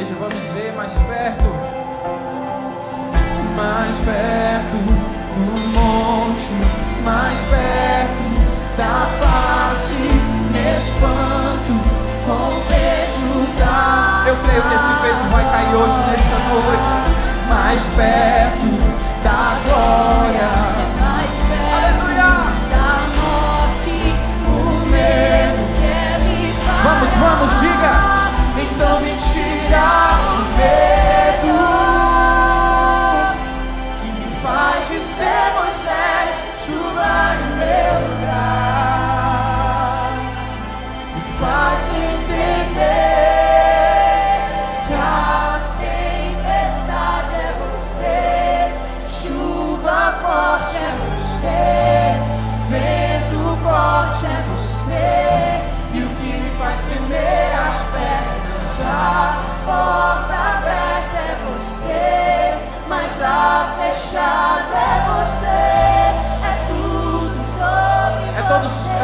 igreja, vamos dizer mais perto do monte, mais perto da face, me espanto com o peso da... Eu creio que esse peso vai cair hoje, nessa noite, mais perto da glória, mais perto, aleluia, da morte, o medo quer me parar. vamos, diga, então me tira o medo que me faz de ser Moisés, chuva em meu lugar, me faz entender que a Tempestade é você, chuva forte é você, vento forte é você, e o que me faz tremer as pernas, a porta aberta é você, mas a fechada é você, é tudo sobre é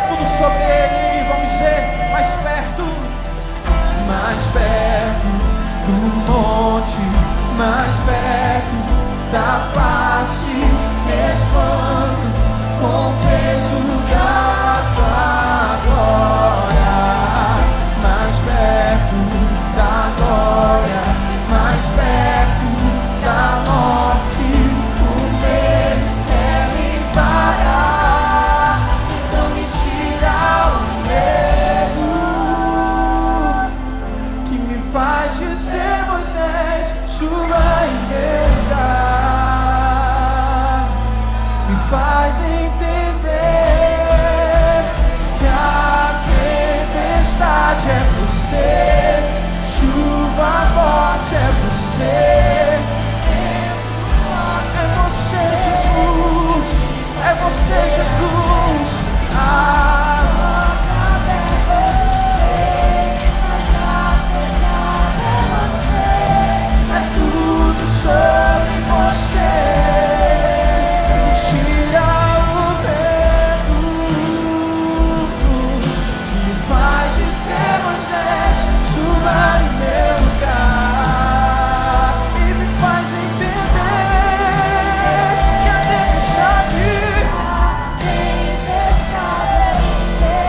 tudo sobre ele. Vamos dizer mais perto do monte, mais perto da face, me espanto com o peso da glória, mais perto da glória, mais perto da morte, o medo quer me parar, então me tira o medo que me faz de ser Moisés, chuva em meu lugar, me faz entender que a tempestade é você, chuva forte é você, é você, Jesus, é você, Jesus. É tudo sobre você, tira o medo que me faz de ser Moisés, chuva em meu lugar, e me faz entender que a tempestade é você,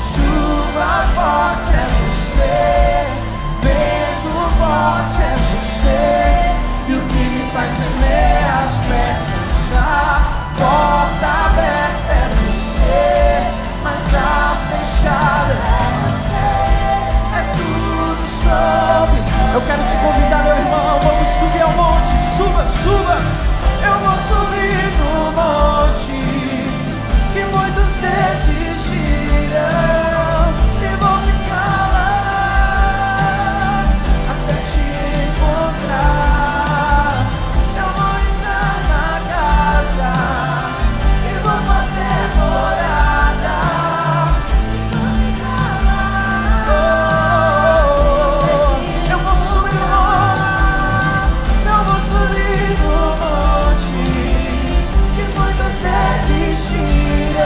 chuva forte é você, vento forte é você, e o que me faz tremer as pernas, a porta aberta é você, mas a fechada é você, é tudo sobre. Eu quero te convidar, meu irmão, vamos subir ao monte, suba, eu vou subir no monte, que muitos desistirão, e vou ficar lá até te encontrar. Eu vou entrar na casa e vou fazer morada, vou ficar lá. Eu vou subir no monte, que muitos desistirão,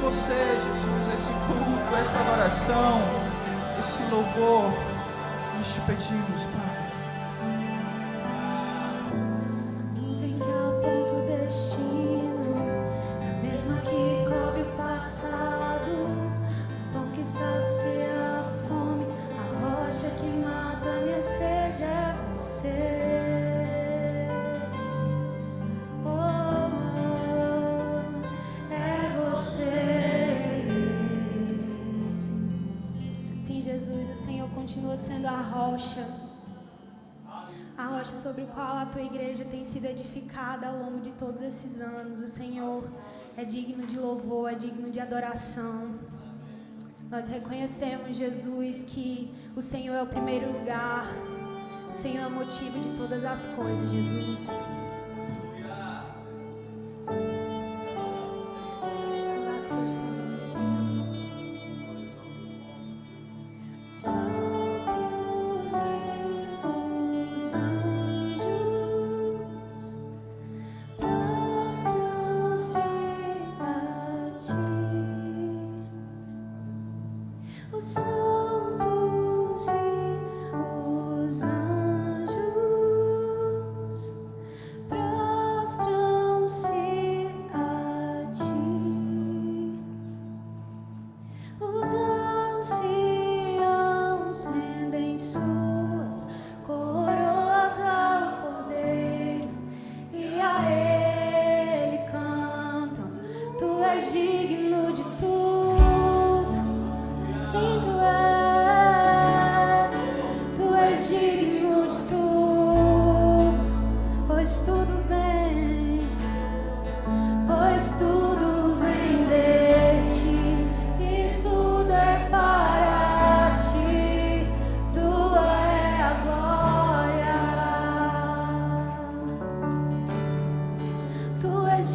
você, Jesus, esse culto, essa adoração, esse louvor. Nós te pedimos, Pai. Nuvem que aponta o destino, a mesma que cobre o passado, o pão que sacia a fome, a rocha que mata a minha sede é você. Jesus, o Senhor continua sendo a rocha sobre a qual a tua igreja tem sido edificada ao longo de todos esses anos. O Senhor é digno de louvor, é digno de adoração. Nós reconhecemos, Jesus, que o Senhor é o primeiro lugar, o Senhor é o motivo de todas as coisas, Jesus.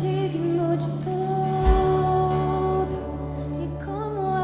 Digno de tudo, e como é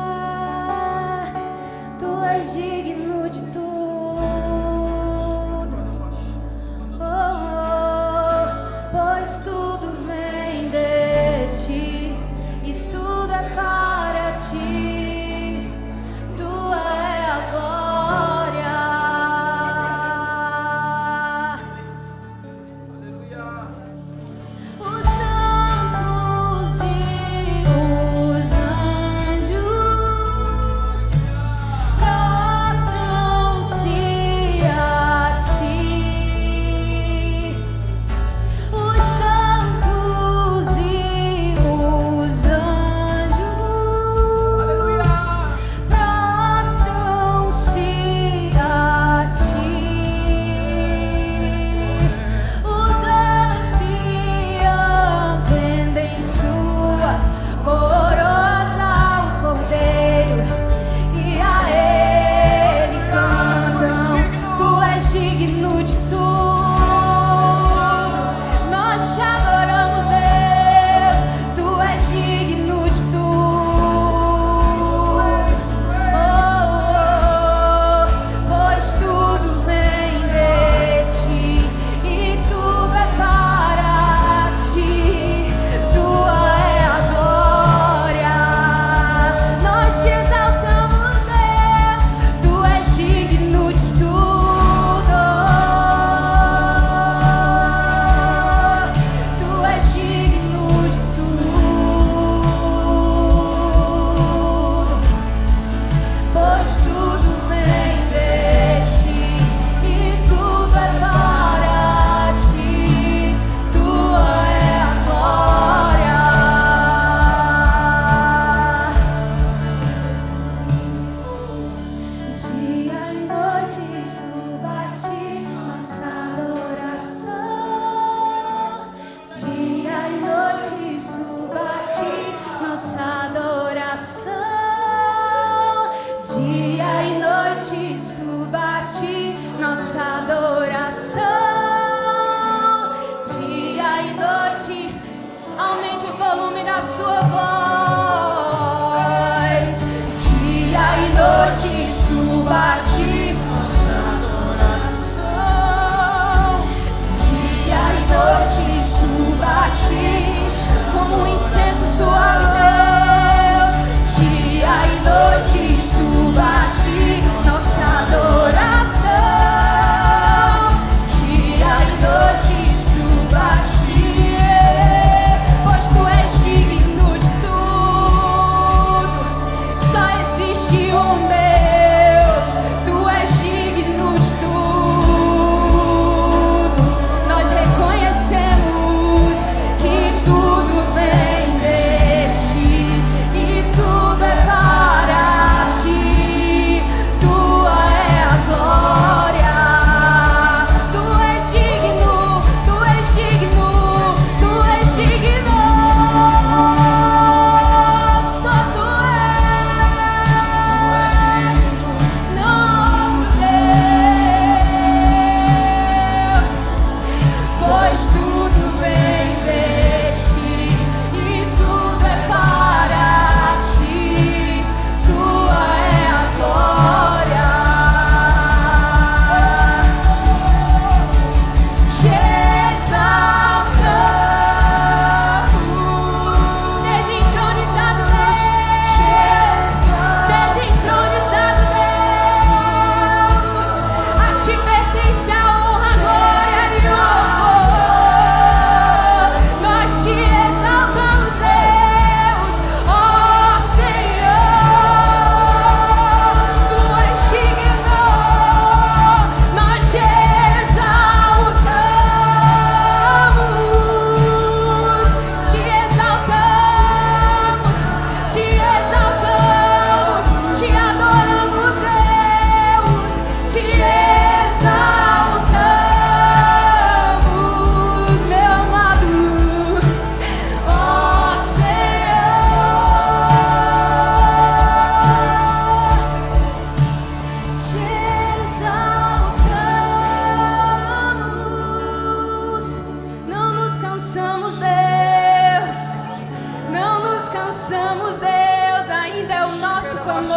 alcançamos Deus, ainda é o nosso clamor.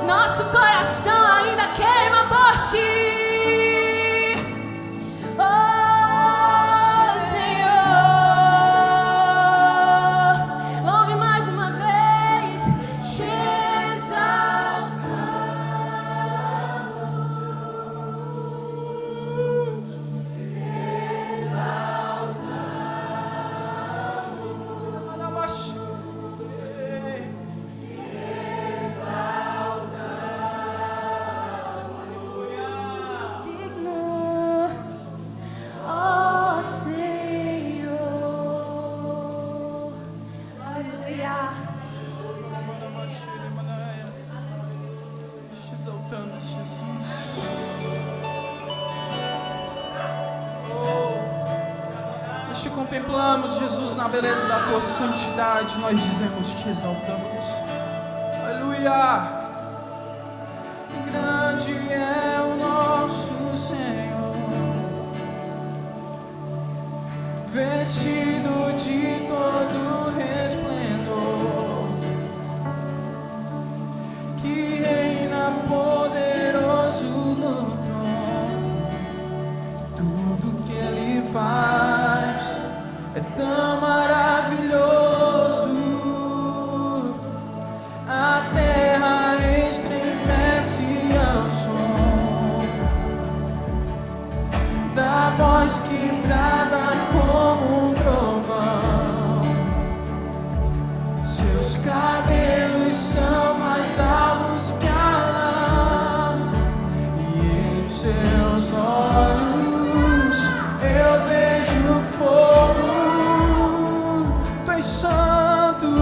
Nosso coração ainda queima por ti. Oh, Senhor, louve mais uma vez, te Te contemplamos, Jesus, na beleza da tua santidade, nós dizemos, te exaltamos. Aleluia! Grande é o nosso Senhor, vestido de todo resplendor, que reina poderoso no trono. Tudo que ele faz é tão maravilhoso. A terra estremece ao som da voz que brada como um trovão. Seus cabelos são mais altos que a lã, e em seus olhos eu vejo fogo. Santo,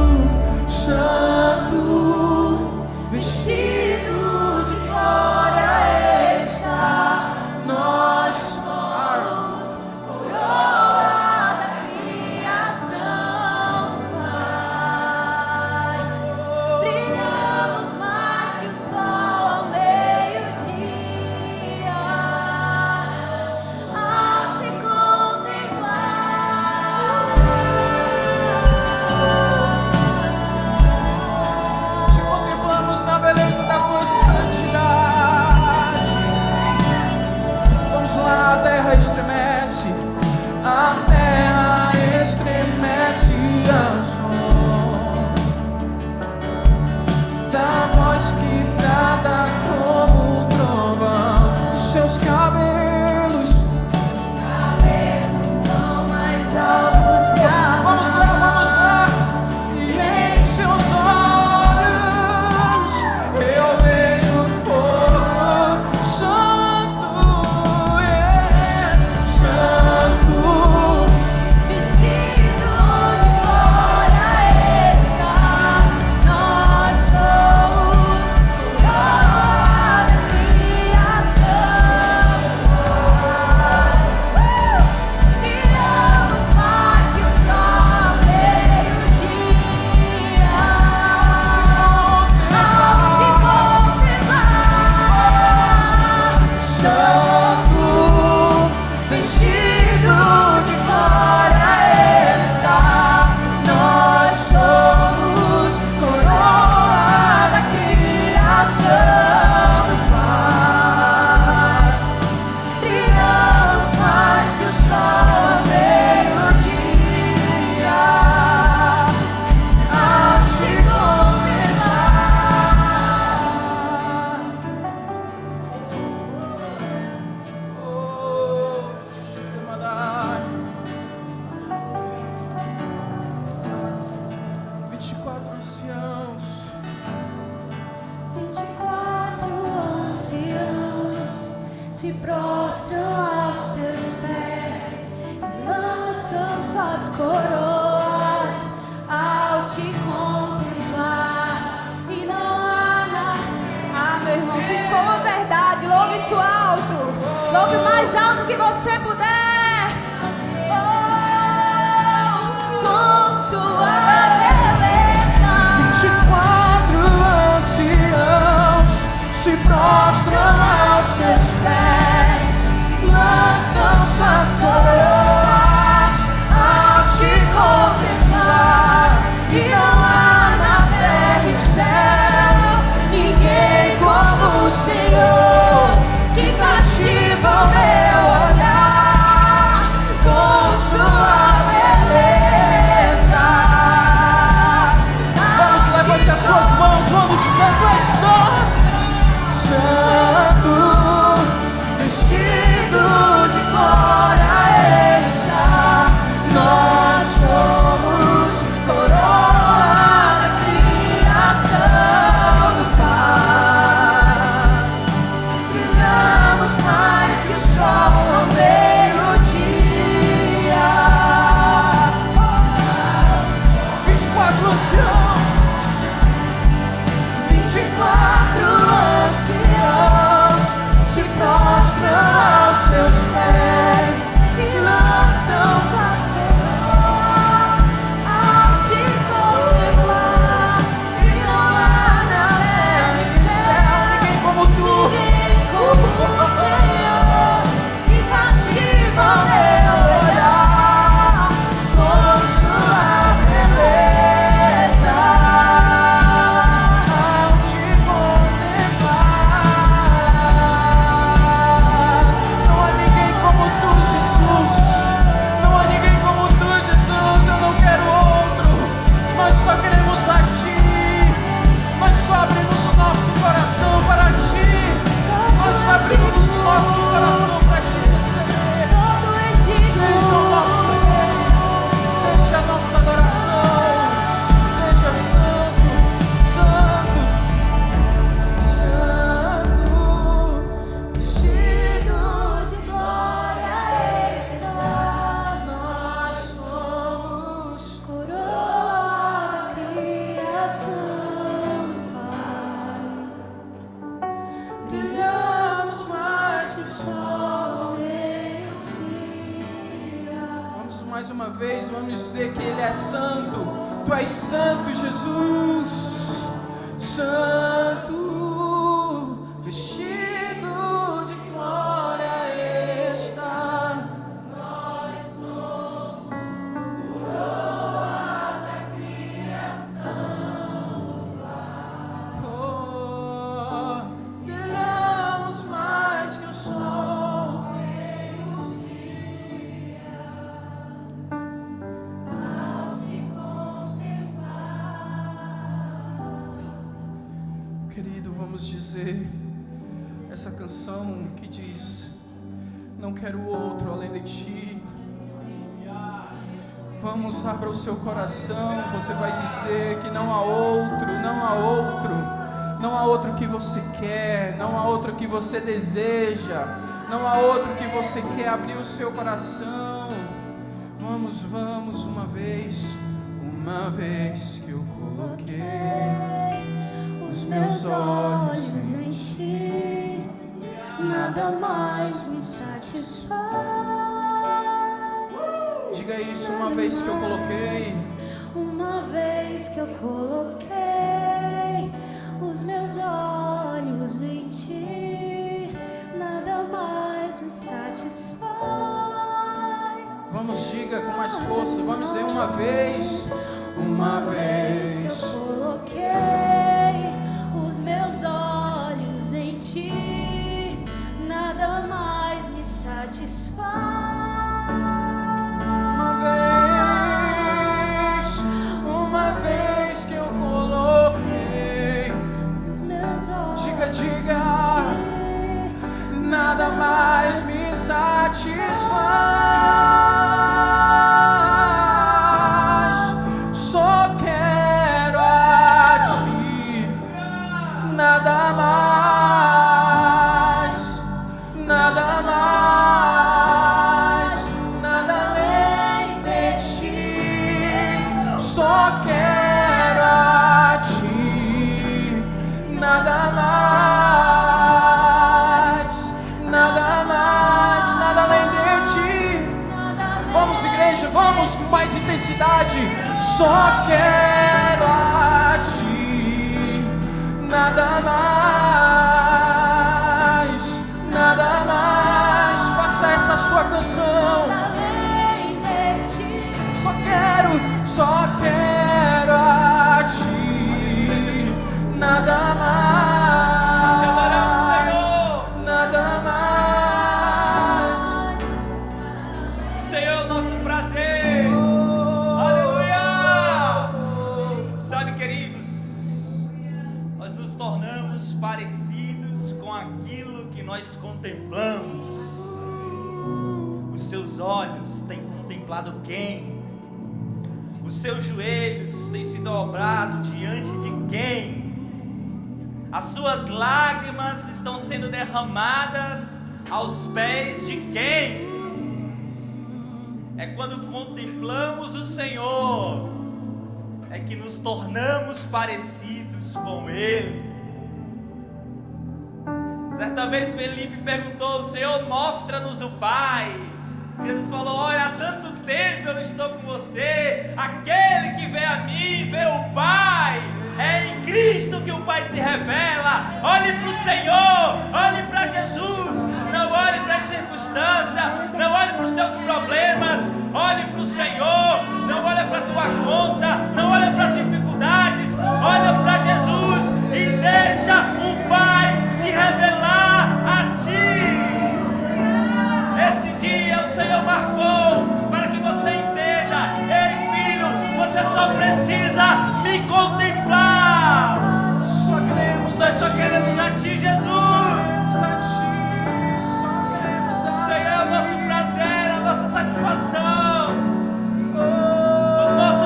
Santo, vestido de glória Ele está. Nós somos coroa da criação do Pai. Brilhamos mais que o sol ao meio-dia, ao te contemplar. Na beleza da tua santidade, vamos lá, a terra estremece, a terra estremece ao som da voz que brada como um trovão. Os seus cabelos são mais altos que a lã. Vamos lá, vamos lá. E em seus olhos eu vejo fogo. Santo, Santo, vestido de glória está. Nós somos coroa da criação. Brilhamos mais que o sol ao meio-dia, ao te contemplar. Santo, vestido de glória Ele está. Nós somos coroa da criação do Pai. Brilhamos mais que o sol ao meio-dia, ao te contemplar. Oh, Shamadai. 24 anciãos, 24 anciãos se prostram aos teus pés e lançam suas coroas ao te contemplar. E não há nada. Ah, meu irmão, se isso for uma verdade, louve isso alto. Louve mais alto que você puder. Oh, com sua beleza. 24 anciãos se prostram aos teus pés, lançam suas coroas ao te contemplar. Vamos dizer que Ele é santo. Tu és santo, Jesus. Santo, vestido de glória Ele está. Nós somos coroa da criação. Oh, brilhamos mais que o sol. Querido, vamos dizer essa canção que diz: não quero outro além de ti. Vamos, abra o seu coração. Você vai dizer que não há outro, não há outro, não há outro que você quer, não há outro que você deseja, não há outro que você quer abrir o seu coração. Vamos, vamos, uma vez que eu coloquei os meus olhos em ti, nada mais me satisfaz. Diga isso, uma vez que eu coloquei. Uma vez que eu coloquei os meus olhos em ti, nada mais me satisfaz. Vamos, diga com mais força, vamos dizer uma vez. Uma vez que eu coloquei os meus olhos em ti, nada mais me satisfaz. Uma vez que eu coloquei os meus olhos, diga, nada mais me satisfaz. Só quero a ti, nada mais, nada mais, nada além de ti. Só quero a ti, nada mais, nada mais, nada além de ti. Vamos, igreja, vamos com mais intensidade. Só quero a ti, nada mais, nada mais. Faça essa sua canção. Só quero a ti, nada mais, nada mais. O Senhor é o nosso prazer. Aleluia! Sabe, queridos, nós nos tornamos parecidos com aquilo que nós contemplamos. Os seus olhos têm contemplado quem? Os seus joelhos têm se dobrado diante de quem? As suas lágrimas estão sendo derramadas aos pés de quem? É quando contemplamos o Senhor, é que nos tornamos parecidos com Ele. Certa vez Felipe perguntou: Senhor, mostra-nos o Pai. Jesus falou: olha, há tanto tempo eu estou com você. Aquele que vê a mim, vê o Pai. É em Cristo que o Pai se revela. Olhe para o Senhor, olhe para Jesus. Não olhe para as circunstâncias, não olhe para os teus problemas. Olhe para o Senhor, não olhe para a tua conta, não olhe para as dificuldades. Olha para Jesus e deixa o Pai se revelar a ti. Esse dia o Senhor marcou para que você entenda: ei, filho, você só precisa me contemplar. Só queremos a ti, só queremos a ti, Jesus. O Senhor é o nosso prazer, a nossa satisfação. Os nossos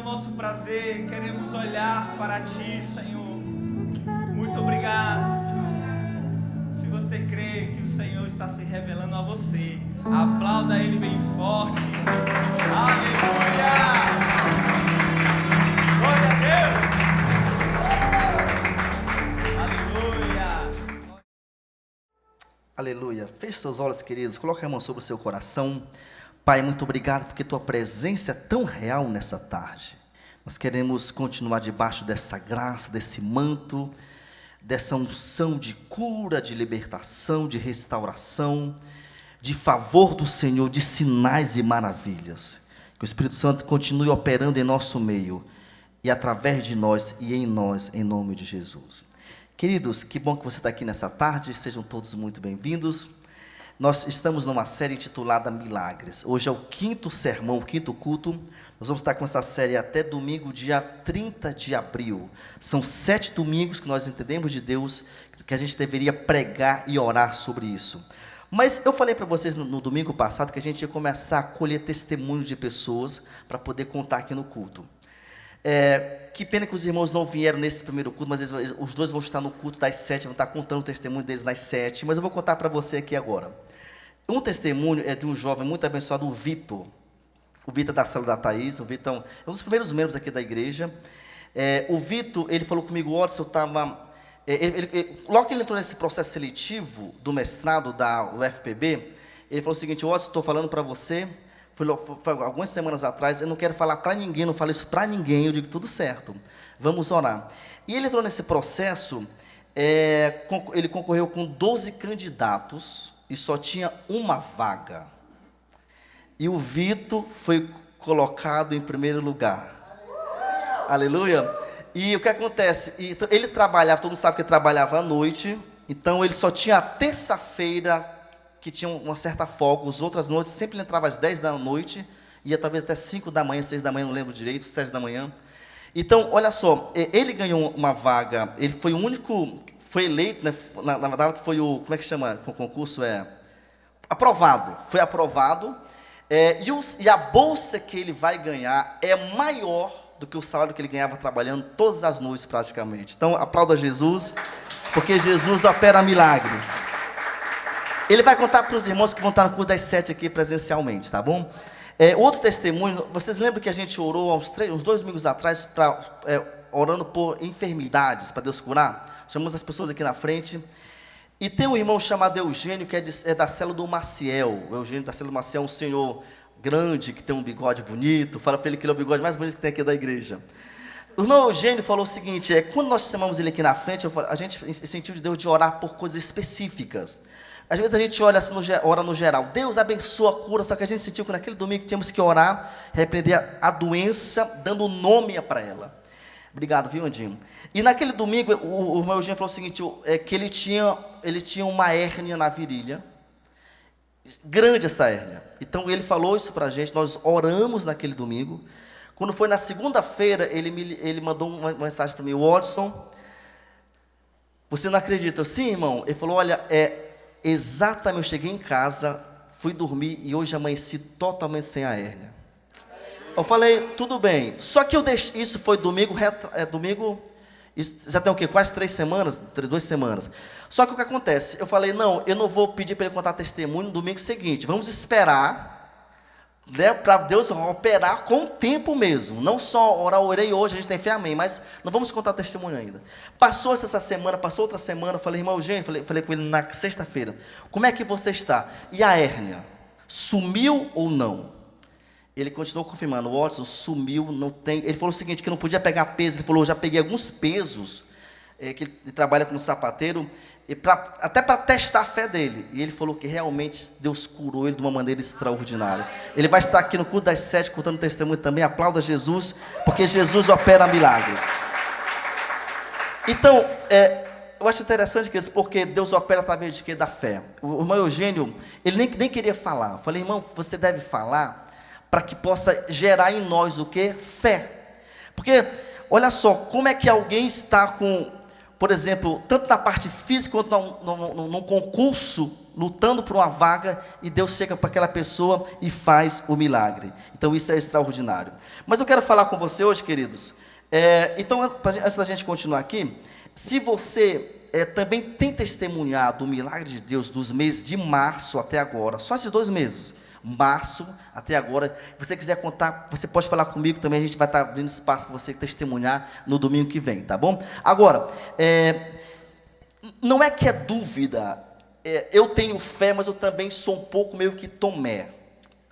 nosso prazer, queremos olhar para Ti, Senhor. Muito obrigado. Se você crê que o Senhor está se revelando a você, aplauda Ele bem forte. Aleluia! Glória a Deus! Aleluia! Aleluia. Feche seus olhos, queridos. Coloque a mão sobre o seu coração. Pai, muito obrigado porque Tua presença é tão real nessa tarde. Nós queremos continuar debaixo dessa graça, desse manto, dessa unção de cura, de libertação, de restauração, de favor do Senhor, de sinais e maravilhas. Que o Espírito Santo continue operando em nosso meio e através de nós e em nós, em nome de Jesus. Queridos, que bom que você está aqui nessa tarde, sejam todos muito bem-vindos. Nós estamos numa série intitulada Milagres. Hoje é o 5º sermão, o 5º culto. Nós vamos estar com essa série até domingo, dia 30 de abril. São 7 domingos que nós entendemos de Deus, que a gente deveria pregar e orar sobre isso. Mas eu falei para vocês no domingo passado que a gente ia começar a colher testemunhos de pessoas para poder contar aqui no culto. Que pena que os irmãos não vieram nesse primeiro culto, mas os dois vão estar no culto das 7, vão estar contando o testemunho deles nas 7, mas eu vou contar para você aqui agora. Um testemunho é de um jovem muito abençoado, o Vitor da célula da Thaís. O Vitor é um dos primeiros membros aqui da igreja. O Vitor, ele falou comigo, eu estava... logo que ele entrou nesse processo seletivo do mestrado da UFPB, ele falou o seguinte: estou falando para você, foi algumas semanas atrás, eu não quero falar para ninguém, não falo isso para ninguém, eu digo, tudo certo, vamos orar. E ele entrou nesse processo, ele concorreu com 12 candidatos, e só tinha uma vaga. E o Vitor foi colocado em primeiro lugar. Aleluia. E o que acontece? Ele trabalhava, todo mundo sabe que ele trabalhava à noite, então ele só tinha a terça-feira que tinha uma certa folga, as outras noites sempre ele entrava às 10 da noite, ia talvez até 5 da manhã, 6 da manhã, não lembro direito, 7 da manhã. Então, olha só, ele ganhou uma vaga, ele foi o único, foi eleito, né, na verdade foi o, como é que chama o concurso? Aprovado, foi aprovado, e a bolsa que ele vai ganhar é maior do que o salário que ele ganhava trabalhando todas as noites praticamente. Então, aplauda Jesus, porque Jesus opera milagres. Ele vai contar para os irmãos que vão estar no culto das 7 aqui presencialmente, tá bom? Outro testemunho, vocês lembram que a gente orou uns 2 domingos atrás, orando por enfermidades, para Deus curar? Chamamos as pessoas aqui na frente. E tem um irmão chamado Eugênio, que é da célula do Maciel. O Eugênio da célula do Maciel é um senhor grande, que tem um bigode bonito. Fala para ele que ele é o bigode mais bonito que tem aqui da igreja. O irmão Eugênio falou o seguinte: quando nós chamamos ele aqui na frente, a gente sentiu de Deus de orar por coisas específicas. Às vezes a gente olha assim, ora no geral, Deus abençoa a cura, só que a gente sentiu que naquele domingo tínhamos que orar, repreender a doença, dando nome para ela. Obrigado, viu, Andinho? E naquele domingo, o irmão Eugênio falou o seguinte, que ele tinha uma hérnia na virilha, grande essa hérnia. Então ele falou isso para a gente, nós oramos naquele domingo. Quando foi na segunda-feira, ele mandou uma mensagem para mim: Watson, você não acredita? Sim, irmão. Ele falou: olha, exatamente, eu cheguei em casa, fui dormir e hoje amanheci totalmente sem a hérnia. Eu falei, tudo bem. Só que eu deixei, isso foi domingo, isso já tem o quê? Quase 3 semanas, 2 semanas. Só que o que acontece? Eu falei, não, eu não vou pedir para ele contar testemunho no domingo seguinte. Vamos esperar, né, para Deus operar com o tempo mesmo. Não só orei hoje, a gente tem fé, amém, mas não vamos contar testemunho ainda. Passou essa semana, passou outra semana, eu falei, irmão Eugênio, falei com ele na sexta-feira, como é que você está? E a hérnia? Sumiu ou não? Ele continuou confirmando, o Watson sumiu, não tem. Ele falou o seguinte, que não podia pegar peso. Ele falou, eu já peguei alguns pesos, que ele trabalha como sapateiro, até para testar a fé dele. E ele falou que realmente Deus curou ele de uma maneira extraordinária. Ele vai estar aqui no culto das 7, contando testemunho também. Aplauda Jesus, porque Jesus opera milagres. Então, eu acho interessante, queridos, porque Deus opera através de quê? Da fé. O irmão Eugênio, ele nem queria falar. Eu falei, irmão, você deve falar para que possa gerar em nós o quê? Fé. Porque, olha só, como é que alguém está com por exemplo, tanto na parte física quanto num concurso, lutando por uma vaga, e Deus chega para aquela pessoa e faz o milagre. Então isso é extraordinário. Mas eu quero falar com você hoje, queridos. Então, antes da gente continuar aqui, se você também tem testemunhado o milagre de Deus dos meses de março até agora, só esses 2 meses, março até agora, se você quiser contar, você pode falar comigo também, a gente vai estar abrindo espaço para você testemunhar no domingo que vem, tá bom? Agora, não é que é dúvida, eu tenho fé, mas eu também sou um pouco meio que Tomé.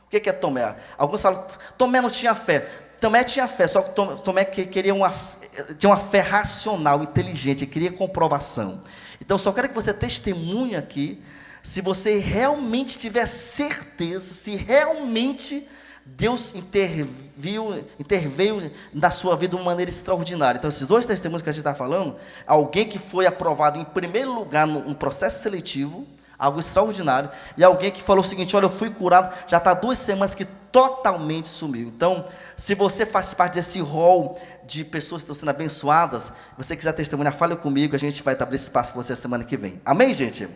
O que é Tomé? Alguns falam, Tomé não tinha fé. Tomé tinha fé, só que Tomé tinha uma fé racional, inteligente, queria comprovação. Então, só quero que você testemunhe aqui, se você realmente tiver certeza, se realmente Deus interveio na sua vida de uma maneira extraordinária. Então, esses 2 testemunhos que a gente está falando, alguém que foi aprovado em primeiro lugar num processo seletivo, algo extraordinário, e alguém que falou o seguinte, olha, eu fui curado, já está 2 semanas que totalmente sumiu. Então, se você faz parte desse rol de pessoas que estão sendo abençoadas, você quiser testemunhar, fale comigo, a gente vai abrir espaço para você semana que vem. Amém, gente?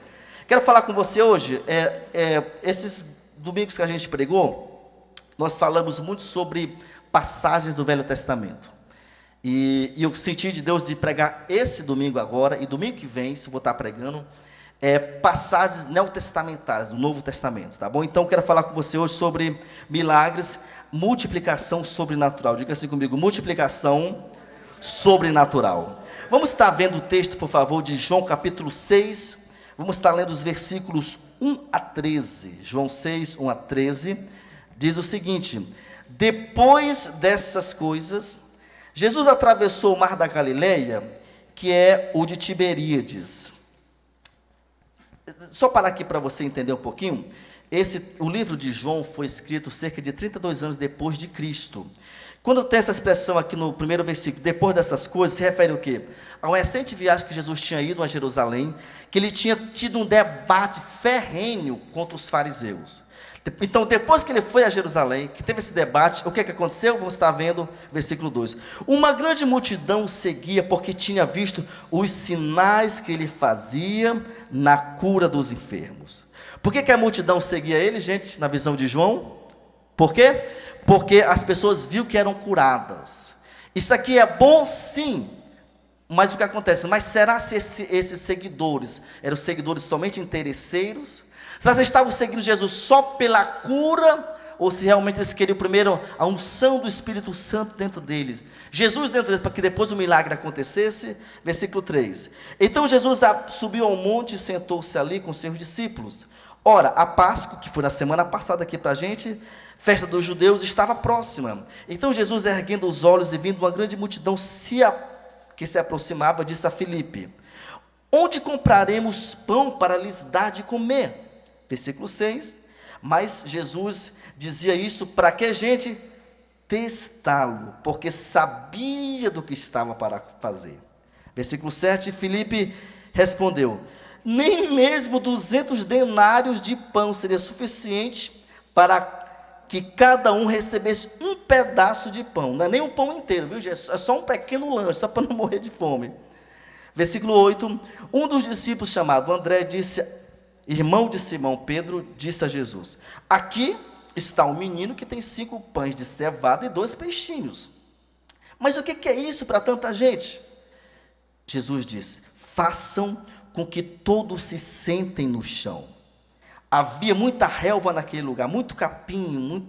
Quero falar com você hoje, esses domingos que a gente pregou, nós falamos muito sobre passagens do Velho Testamento. E eu senti de Deus de pregar esse domingo agora, e domingo que vem, se eu vou estar pregando, passagens neotestamentárias do Novo Testamento, tá bom? Então, quero falar com você hoje sobre milagres, multiplicação sobrenatural. Diga assim comigo, multiplicação sobrenatural. Vamos estar vendo o texto, por favor, de João capítulo 6, vamos estar lendo os versículos 1 a 13. João 6, 1 a 13, diz o seguinte: depois dessas coisas, Jesus atravessou o mar da Galileia, que é o de Tiberíades. Só parar aqui para você entender um pouquinho, o livro de João foi escrito cerca de 32 anos depois de Cristo. Quando tem essa expressão aqui no primeiro versículo, depois dessas coisas, se refere ao quê? A uma recente viagem que Jesus tinha ido a Jerusalém, que ele tinha tido um debate ferrenho contra os fariseus. Então, depois que ele foi a Jerusalém, que teve esse debate, o que aconteceu? Vamos estar vendo versículo 2. Uma grande multidão o seguia, porque tinha visto os sinais que ele fazia na cura dos enfermos. Por que a multidão seguia ele, gente, na visão de João? Por quê? Porque as pessoas viram que eram curadas. Isso aqui é bom, sim, mas o que acontece? Mas será se esses seguidores eram seguidores somente interesseiros? Se eles estavam seguindo Jesus só pela cura, ou se realmente eles queriam primeiro a unção do Espírito Santo dentro deles, Jesus dentro deles, para que depois o milagre acontecesse? Versículo 3. Então Jesus subiu ao monte e sentou-se ali com seus discípulos. Ora, a Páscoa, que foi na semana passada aqui para a gente, festa dos judeus, estava próxima. Então Jesus, erguendo os olhos e vindo uma grande multidão que se aproximava, disse a Filipe: onde compraremos pão para lhes dar de comer? Versículo 6, mas Jesus dizia isso para que a gente testá-lo, porque sabia do que estava para fazer. Versículo 7, Filipe respondeu: nem mesmo 200 denários de pão seria suficiente para que cada um recebesse um pedaço de pão. Não é nem um pão inteiro, viu, gente? É só um pequeno lanche, só para não morrer de fome. Versículo 8, um dos discípulos chamado André disse, irmão de Simão Pedro, disse a Jesus: aqui está um menino que tem 5 pães de cevada e 2 peixinhos. Mas o que é isso para tanta gente? Jesus disse: façam com que todos se sentem no chão. Havia muita relva naquele lugar, muito capim,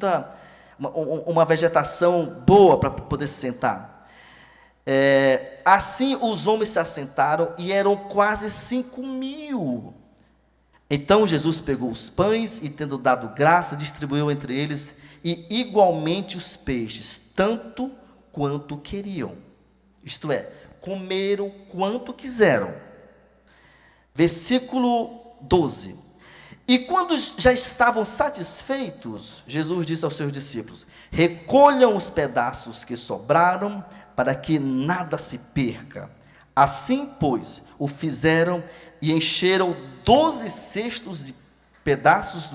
uma vegetação boa para poder se sentar. Assim os homens se assentaram e eram quase 5.000. Então Jesus pegou os pães e, tendo dado graça, distribuiu entre eles, e igualmente os peixes, tanto quanto queriam. Isto é, comeram quanto quiseram. Versículo 12. E quando já estavam satisfeitos, Jesus disse aos seus discípulos: recolham os pedaços que sobraram, para que nada se perca. Assim, pois, o fizeram e encheram 12 cestos de pedaços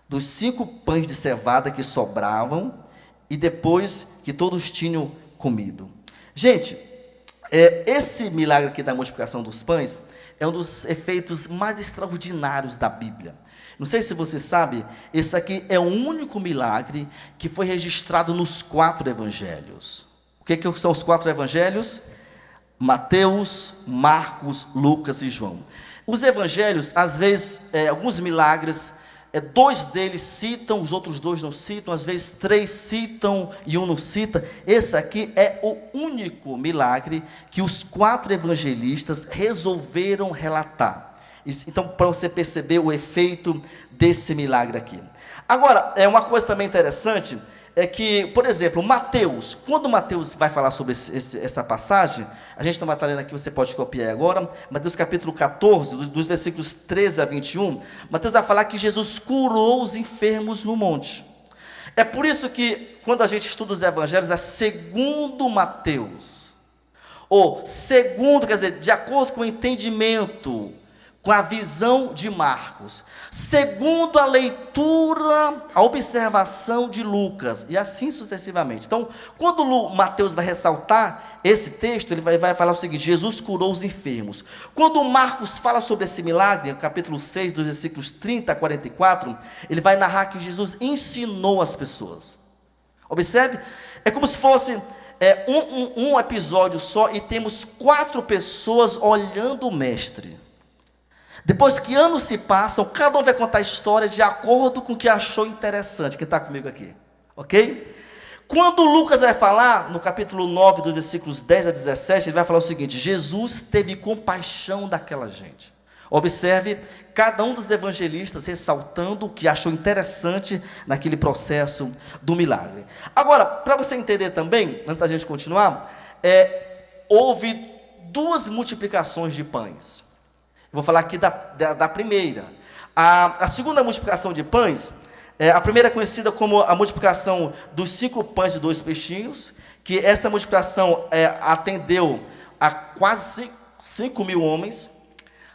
dos 5 pães de cevada que sobravam, e depois que todos tinham comido. Gente, Esse milagre aqui da multiplicação dos pães é um dos efeitos mais extraordinários da Bíblia. Não sei se você sabe, esse aqui é o único milagre que foi registrado nos 4 evangelhos. O que são os 4 evangelhos? Mateus, Marcos, Lucas e João. Os evangelhos, às vezes, alguns milagres, 2 deles citam, os outros 2 não citam, às vezes 3 citam e 1 não cita. Esse aqui é o único milagre que os 4 evangelistas resolveram relatar. Então, para você perceber o efeito desse milagre aqui. Agora, uma coisa também interessante, é que, por exemplo, Mateus, quando Mateus vai falar sobre essa passagem, a gente não vai estar lendo aqui, você pode copiar agora, Mateus capítulo 14, dos versículos 13 a 21, Mateus vai falar que Jesus curou os enfermos no monte. É por isso que, quando a gente estuda os evangelhos, é segundo Mateus, ou segundo, quer dizer, de acordo com o entendimento, com a visão de Marcos, segundo a leitura, a observação de Lucas, e assim sucessivamente. Então, quando Mateus vai ressaltar esse texto, ele vai falar o seguinte: Jesus curou os enfermos. Quando Marcos fala sobre esse milagre, no capítulo 6, dos versículos 30 a 44, ele vai narrar que Jesus ensinou as pessoas. Observe, é como se fosse um episódio só, e temos 4 pessoas olhando o mestre. Depois que anos se passam, cada um vai contar a história de acordo com o que achou interessante. Quem está comigo aqui? Ok? Quando Lucas vai falar, no capítulo 9, dos versículos 10 a 17, ele vai falar o seguinte: Jesus teve compaixão daquela gente. Observe, cada um dos evangelistas ressaltando o que achou interessante naquele processo do milagre. Agora, para você entender também, antes da gente continuar, houve 2 multiplicações de pães. Vou falar aqui da primeira. A segunda multiplicação de pães, a primeira é conhecida como a multiplicação dos 5 pães e 2 peixinhos, que essa multiplicação atendeu a quase 5.000 homens.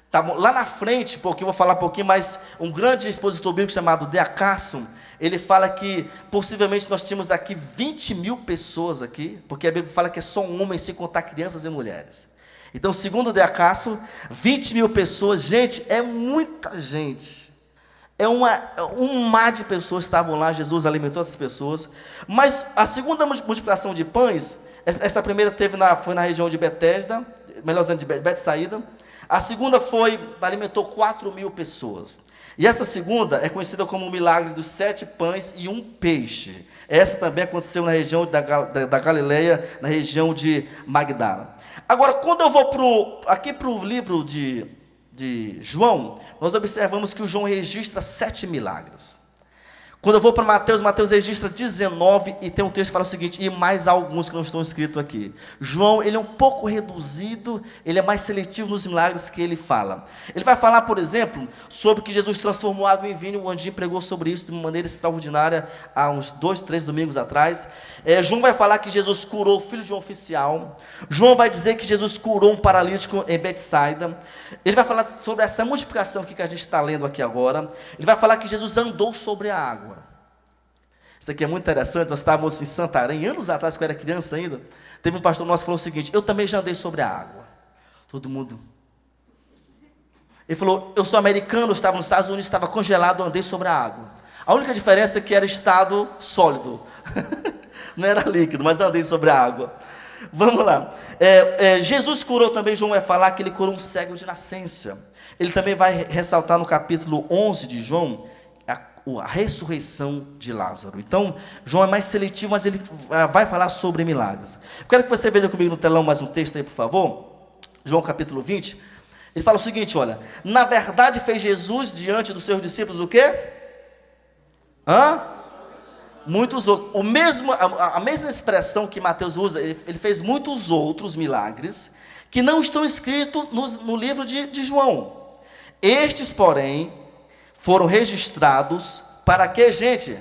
Tá bom? Lá na frente, porque eu vou falar um pouquinho, mas um grande expositor bíblico chamado D.A. Carson, ele fala que possivelmente nós tínhamos aqui 20.000 pessoas aqui, porque a Bíblia fala que é só homens, sem contar crianças e mulheres. Então, segundo o D.A. Carson, 20.000 pessoas, gente, é muita gente. Um mar de pessoas estavam lá, Jesus alimentou essas pessoas. Mas a segunda multiplicação de pães, essa primeira foi na região de Betesda, melhor dizendo, de Betsaída. A segunda alimentou 4.000 pessoas. E essa segunda é conhecida como o milagre dos 7 pães e 1 peixe. Essa também aconteceu na região da Galileia, na região de Magdala. Agora, quando eu vou aqui para o livro de João, nós observamos que o João registra 7 milagres. Quando eu vou para Mateus registra 19, e tem um texto que fala o seguinte: e mais alguns que não estão escritos aqui. João, ele é um pouco reduzido, ele é mais seletivo nos milagres que ele fala. Ele vai falar, por exemplo, sobre que Jesus transformou água em vinho. O Andinho pregou sobre isso de uma maneira extraordinária há uns 2, 3 domingos atrás. João vai falar que Jesus curou o filho de um oficial. João vai dizer que Jesus curou um paralítico em Betsaida. Ele vai falar sobre essa multiplicação que a gente está lendo aqui agora. Ele vai falar que Jesus andou sobre a água. Isso aqui é muito interessante. Nós estávamos em Santarém, anos atrás, quando eu era criança ainda. Teve um pastor nosso que falou o seguinte: eu também já andei sobre a água. Todo mundo. Ele falou: eu sou americano, estava nos Estados Unidos, estava congelado, andei sobre a água. A única diferença é que era estado sólido. Não era líquido, mas eu andei sobre a água. Vamos lá. Jesus curou também, João vai falar que ele curou um cego de nascença. Ele também vai ressaltar no capítulo 11 de João a ressurreição de Lázaro. Então, João é mais seletivo, mas ele vai falar sobre milagres. Eu quero que você veja comigo no telão mais um texto aí, por favor. João capítulo 20. Ele fala o seguinte, olha: na verdade fez Jesus diante dos seus discípulos o quê? Muitos outros. A mesma expressão que Mateus usa, ele fez muitos outros milagres que não estão escritos no livro de João. Estes, porém, foram registrados para quê, gente?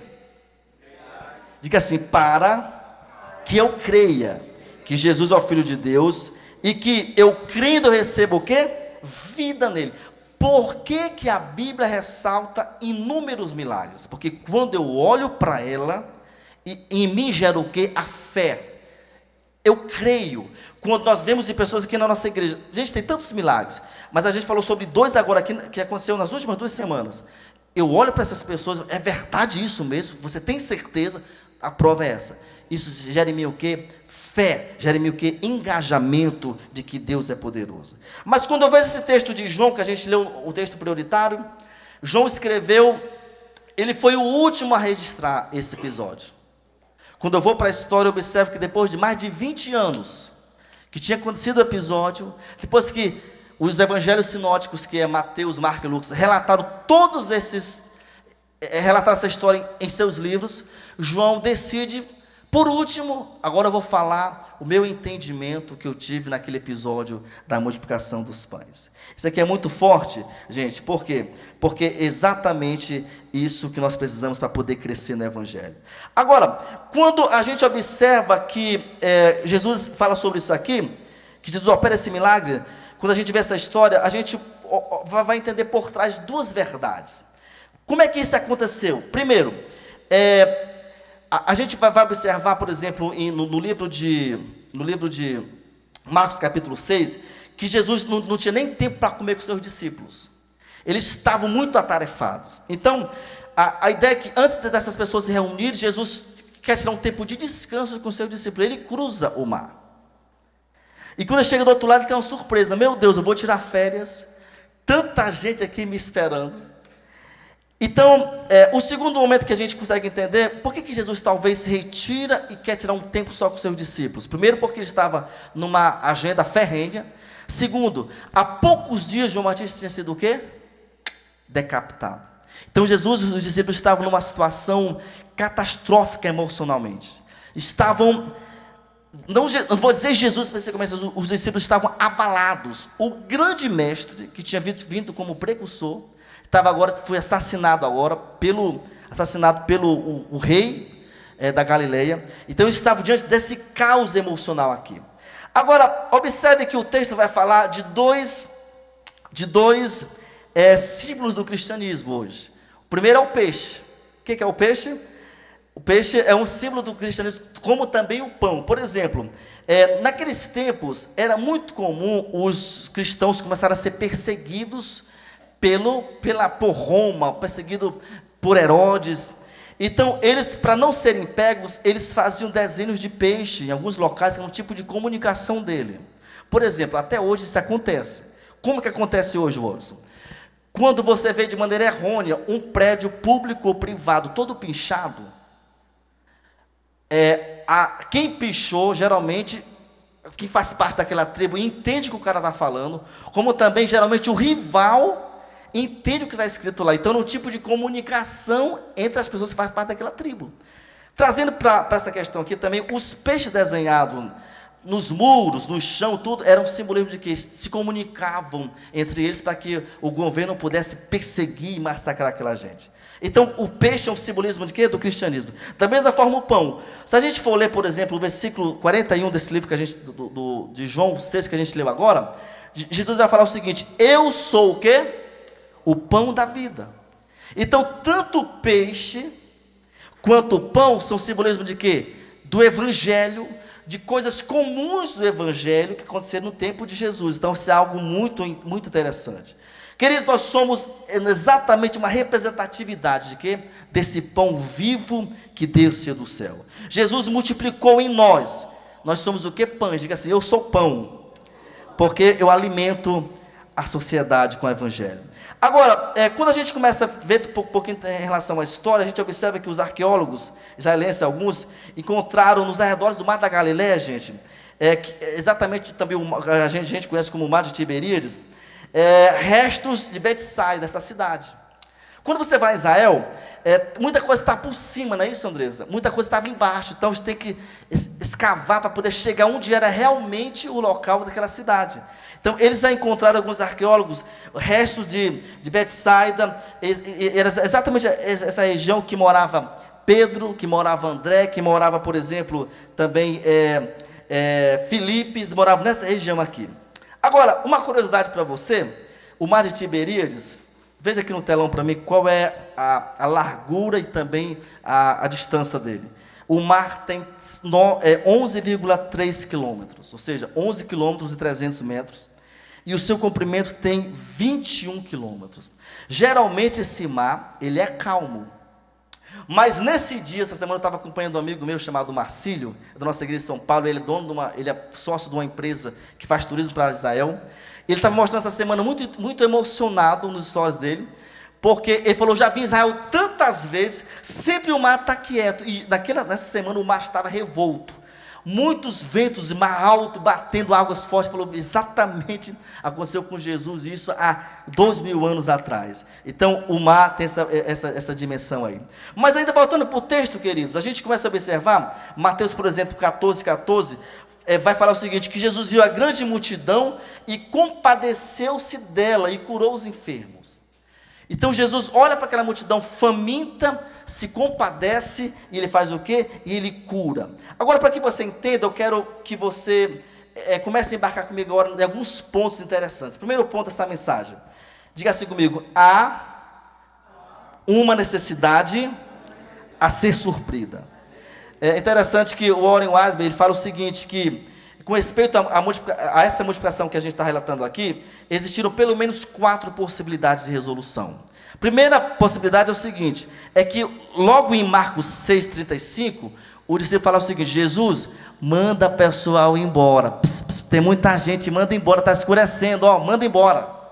Diga assim: para que eu creia que Jesus é o Filho de Deus, e que eu crendo eu recebo o quê? Vida nele. Por que a Bíblia ressalta inúmeros milagres? Porque quando eu olho para ela, em mim gera o quê? A fé. Eu creio, quando nós vemos em pessoas aqui na nossa igreja, gente, tem tantos milagres, mas a gente falou sobre 2 agora aqui, que aconteceu nas últimas 2 semanas. Eu olho para essas pessoas, é verdade isso mesmo? Você tem certeza? A prova é essa. Isso gera em mim o quê? Fé, gera em mim o quê? Engajamento de que Deus é poderoso. Mas quando eu vejo esse texto de João, que a gente leu o texto prioritário, João escreveu, ele foi o último a registrar esse episódio. Quando eu vou para a história, eu observo que depois de mais de 20 anos, que tinha acontecido o episódio, depois que os evangelhos sinóticos, que é Mateus, Marcos e Lucas, relataram relataram essa história em seus livros, João decide, por último, agora eu vou falar o meu entendimento que eu tive naquele episódio da multiplicação dos pães. Isso aqui é muito forte, gente, por quê? Porque é exatamente isso que nós precisamos para poder crescer no evangelho. Agora, quando a gente observa que Jesus fala sobre isso aqui, que Jesus opera esse milagre, quando a gente vê essa história, a gente vai entender por trás 2 verdades. Como é que isso aconteceu? Primeiro, a gente vai observar, por exemplo, no livro de Marcos capítulo 6, que Jesus não tinha nem tempo para comer com seus discípulos. Eles estavam muito atarefados. Então, a ideia é que antes dessas pessoas se reunirem, Jesus quer tirar um tempo de descanso com seus discípulos. Ele cruza o mar. E quando ele chega do outro lado, ele tem uma surpresa. Meu Deus, eu vou tirar férias. Tanta gente aqui me esperando. Então, o segundo momento que a gente consegue entender, por que Jesus talvez se retira e quer tirar um tempo só com seus discípulos? Primeiro, porque ele estava numa agenda ferrenha. Segundo, há poucos dias João Batista tinha sido o quê? Decapitado. Então Jesus e os discípulos estavam numa situação catastrófica emocionalmente. Não vou dizer Jesus especificamente, os discípulos estavam abalados. O grande mestre, que tinha vindo como precursor, foi assassinado agora pelo o rei da Galileia. Então eles estavam diante desse caos emocional aqui. Agora, observe que o texto vai falar de dois símbolos do cristianismo hoje. O primeiro é o peixe. O que é o peixe? O peixe é um símbolo do cristianismo, como também o pão. Por exemplo, naqueles tempos, era muito comum os cristãos começarem a ser perseguidos por Roma, perseguidos por Herodes. Então, eles, para não serem pegos, eles faziam desenhos de peixe em alguns locais, que é um tipo de comunicação dele. Por exemplo, até hoje isso acontece. Como que acontece hoje, Watson? Quando você vê de maneira errônea um prédio público ou privado todo pinchado, quem pichou, geralmente, quem faz parte daquela tribo, entende o que o cara está falando, como também, geralmente, o rival entende o que está escrito lá. Então, é um tipo de comunicação entre as pessoas que fazem parte daquela tribo. Trazendo para essa questão aqui também, os peixes desenhados nos muros, no chão, tudo, era um simbolismo de que se comunicavam entre eles para que o governo pudesse perseguir e massacrar aquela gente. Então, o peixe é um simbolismo de quê? Do cristianismo. Da mesma forma, o pão. Se a gente for ler, por exemplo, o versículo 41 desse livro que de João 6, que a gente leu agora, Jesus vai falar o seguinte: eu sou o quê? O pão da vida. Então, tanto o peixe quanto o pão são simbolismo de quê? Do evangelho, de coisas comuns do evangelho que aconteceram no tempo de Jesus. Então, isso é algo muito, muito interessante. Queridos, nós somos exatamente uma representatividade de quê? Desse pão vivo que desceu do céu. Jesus multiplicou em nós. Nós somos o que? Pães. Diga assim: eu sou pão, porque eu alimento a sociedade com o evangelho. Agora, quando a gente começa a ver um pouquinho em relação à história, a gente observa que os arqueólogos israelenses, alguns, encontraram nos arredores do Mar da Galileia, gente, exatamente também a gente conhece como o Mar de Tiberíades, restos de Betsaida, dessa cidade. Quando você vai a Israel, muita coisa está por cima, não é isso, Andresa? Muita coisa estava embaixo, então você tem que escavar para poder chegar onde era realmente o local daquela cidade. Então, eles já encontraram, alguns arqueólogos, restos de Betsaida, era exatamente essa região que morava Pedro, que morava André, que morava, por exemplo, também Filipes, morava nessa região aqui. Agora, uma curiosidade para você, o Mar de Tiberíades, veja aqui no telão para mim qual é a largura e também a distância dele. o mar tem 11,3 quilômetros, ou seja, 11 quilômetros e 300 metros, e o seu comprimento tem 21 quilômetros. Geralmente esse mar, ele é calmo. Mas nesse dia, essa semana eu estava acompanhando um amigo meu chamado Marcílio, da nossa igreja de São Paulo. Ele é ele é sócio de uma empresa que faz turismo para Israel. Ele estava mostrando essa semana muito emocionado nos stories dele, porque ele falou: já vi Israel tantas vezes, sempre o mar está quieto. E nessa semana o mar estava revolto, muitos ventos, mar alto, batendo águas fortes. Falou: exatamente aconteceu com Jesus isso há 2000 anos atrás. Então o mar tem essa dimensão aí. Mas ainda voltando para o texto, queridos, a gente começa a observar, Mateus, por exemplo, 14, vai falar o seguinte, que Jesus viu a grande multidão e compadeceu-se dela e curou os enfermos. Então Jesus olha para aquela multidão faminta, se compadece e ele faz o quê? E ele cura. Agora, para que você entenda, eu quero que você comece a embarcar comigo agora em alguns pontos interessantes. Primeiro ponto dessa mensagem, diga assim comigo: há uma necessidade a ser suprida. É interessante que o Warren Wiersbe, ele fala o seguinte, que com respeito a essa multiplicação que a gente está relatando aqui, existiram pelo menos 4 possibilidades de resolução. Primeira possibilidade é o seguinte, é que logo em Marcos 6,35, o discípulo fala o seguinte: Jesus, manda o pessoal embora, tem muita gente, manda embora, está escurecendo, manda embora.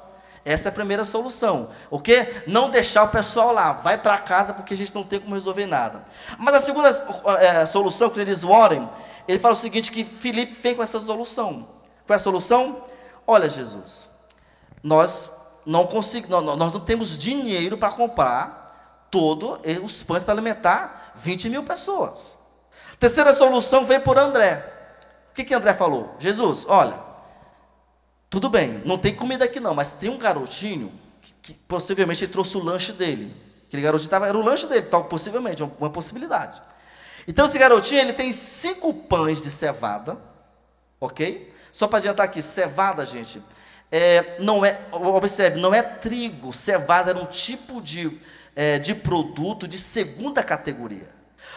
Essa é a primeira solução, ok? Não deixar o pessoal lá, vai para casa porque a gente não tem como resolver nada. Mas a segunda solução, que ele diz Warren, ele fala o seguinte, que Filipe vem com essa solução. Qual é a solução? Olha, Jesus, nós não temos dinheiro para comprar todos os pães para alimentar 20 mil pessoas. Terceira solução veio por André. O que André falou? Jesus, olha, tudo bem, não tem comida aqui não, mas tem um garotinho que possivelmente ele trouxe o lanche dele. Aquele garotinho era o lanche dele, possivelmente, uma possibilidade. Então esse garotinho, ele tem 5 pães de cevada, ok? Só para adiantar aqui, cevada, gente, observe, não é trigo. Cevada era um tipo de produto de segunda categoria.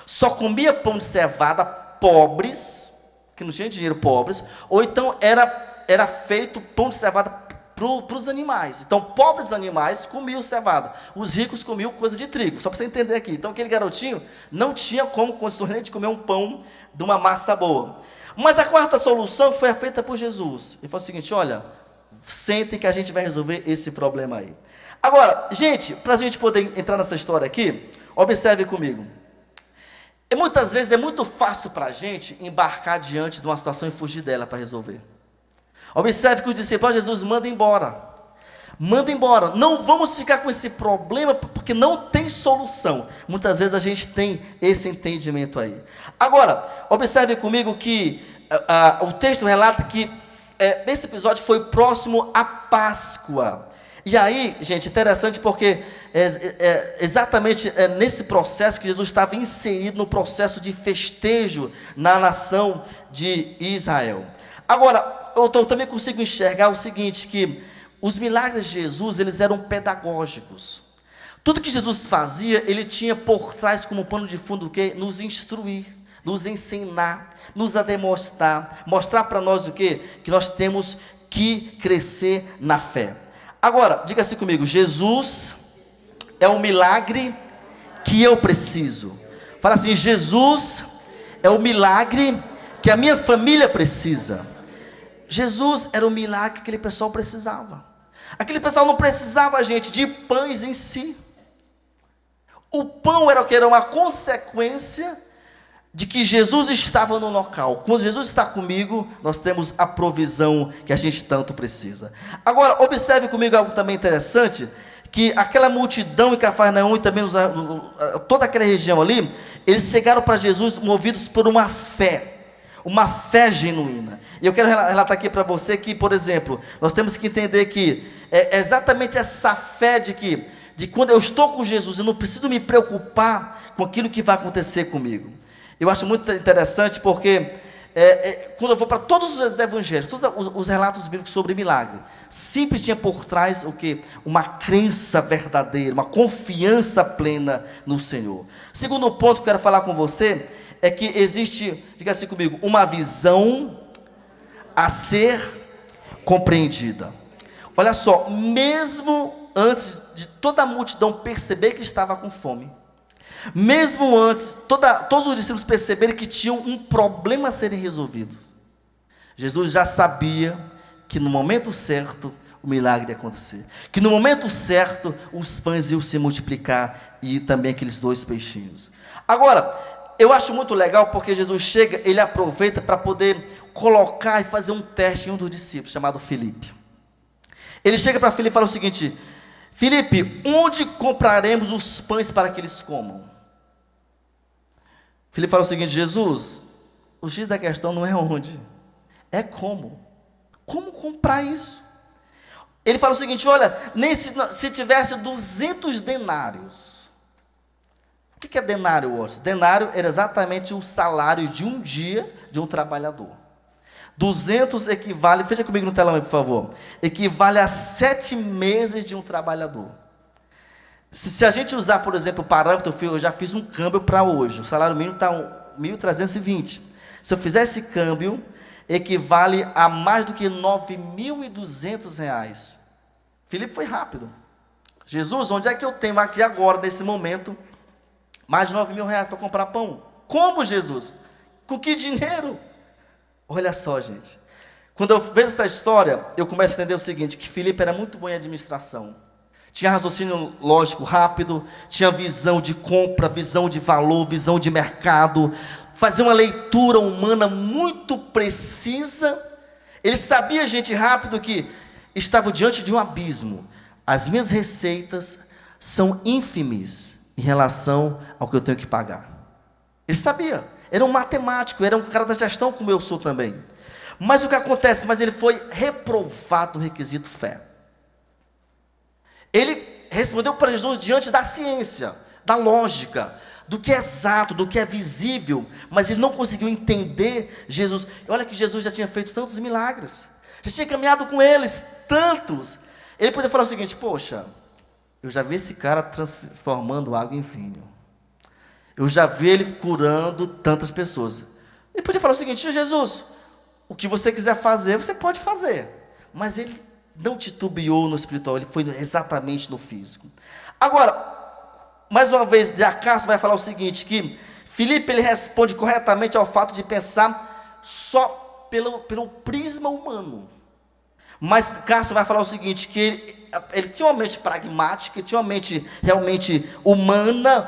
Só comia pão de cevada pobres, que não tinha dinheiro, pobres, ou então era feito pão de cevada para os animais. Então, pobres animais comiam cevada, os ricos comiam coisa de trigo, só para você entender aqui. Então, aquele garotinho não tinha como condições de comer um pão de uma massa boa. Mas a quarta solução foi feita por Jesus. Ele falou o seguinte: olha, sentem que a gente vai resolver esse problema aí. Agora, gente, para a gente poder entrar nessa história aqui, observe comigo. Muitas vezes é muito fácil para a gente embarcar diante de uma situação e fugir dela para resolver. Observe que os discípulos, Jesus, manda embora. Manda embora. Não vamos ficar com esse problema, porque não tem solução. Muitas vezes a gente tem esse entendimento aí. Agora, observe comigo que o texto relata que esse episódio foi próximo à Páscoa. E aí, gente, interessante porque exatamente nesse processo que Jesus estava inserido no processo de festejo na nação de Israel. Agora, eu também consigo enxergar o seguinte, que os milagres de Jesus, eles eram pedagógicos. Tudo que Jesus fazia, ele tinha por trás como pano de fundo o quê? Nos instruir, nos ensinar, nos demonstrar, mostrar para nós o quê? Que nós temos que crescer na fé. Agora, diga assim comigo: Jesus é o milagre que eu preciso. Fala assim: Jesus é o milagre que a minha família precisa. Jesus era o milagre que aquele pessoal precisava. Aquele pessoal não precisava, gente, de pães em si. O pão era o que? Era uma consequência de que Jesus estava no local. Quando Jesus está comigo, nós temos a provisão que a gente tanto precisa. Agora, observe comigo algo também interessante, que aquela multidão em Cafarnaum e também toda aquela região ali, eles chegaram para Jesus movidos por uma fé genuína. E eu quero relatar aqui para você que, por exemplo, nós temos que entender que é exatamente essa fé de quando eu estou com Jesus, eu não preciso me preocupar com aquilo que vai acontecer comigo. Eu acho muito interessante porque quando eu vou para todos os evangelhos, todos os relatos bíblicos sobre milagre, sempre tinha por trás o quê? Uma crença verdadeira, uma confiança plena no Senhor. Segundo ponto que eu quero falar com você é que existe, diga assim comigo, uma visão a ser compreendida. Olha só, mesmo antes de toda a multidão perceber que estava com fome, mesmo antes, todos os discípulos perceberem que tinham um problema a serem resolvidos, Jesus já sabia que no momento certo o milagre ia acontecer, que no momento certo os pães iam se multiplicar e também aqueles 2 peixinhos. Agora, eu acho muito legal porque Jesus chega, ele aproveita para poder colocar e fazer um teste em um dos discípulos, chamado Filipe. Ele chega para Filipe e fala o seguinte: Filipe, onde compraremos os pães para que eles comam? Filipe fala o seguinte: Jesus, o X da questão não é onde, é como. Como comprar isso? Ele fala o seguinte: olha, nem se tivesse 200 denários. O que é denário hoje? Denário era exatamente o salário de um dia de um trabalhador. 200 equivale, veja comigo no telão aí, por favor, equivale a 7 meses de um trabalhador. Se a gente usar, por exemplo, o parâmetro, eu já fiz um câmbio para hoje, o salário mínimo está 1.320. Se eu fizer esse câmbio, equivale a mais do que R$9.200. Filipe foi rápido. Jesus, onde é que eu tenho aqui agora, nesse momento, mais de R$9.000 para comprar pão? Como, Jesus? Com que dinheiro? Olha só, gente. Quando eu vejo essa história, eu começo a entender o seguinte, que Filipe era muito bom em administração. Tinha raciocínio lógico rápido, tinha visão de compra, visão de valor, visão de mercado, fazia uma leitura humana muito precisa. Ele sabia, gente, rápido, que estava diante de um abismo. As minhas receitas são ínfimes em relação ao que eu tenho que pagar. Ele sabia, era um matemático, era um cara da gestão como eu sou também. Mas o que acontece? Mas ele foi reprovado no requisito fé. Ele respondeu para Jesus diante da ciência, da lógica, do que é exato, do que é visível, mas ele não conseguiu entender Jesus. E olha que Jesus já tinha feito tantos milagres, já tinha caminhado com eles, tantos. Ele poderia falar o seguinte: poxa, eu já vi esse cara transformando água em vinho, eu já vi ele curando tantas pessoas. Ele podia falar o seguinte: Jesus, o que você quiser fazer, você pode fazer. Mas ele não titubeou no espiritual, ele foi exatamente no físico. Agora, mais uma vez, de acaso vai falar o seguinte, que Filipe, ele responde corretamente ao fato de pensar só pelo prisma humano. Mas Cássio vai falar o seguinte, que ele tinha uma mente pragmática, tinha uma mente realmente humana,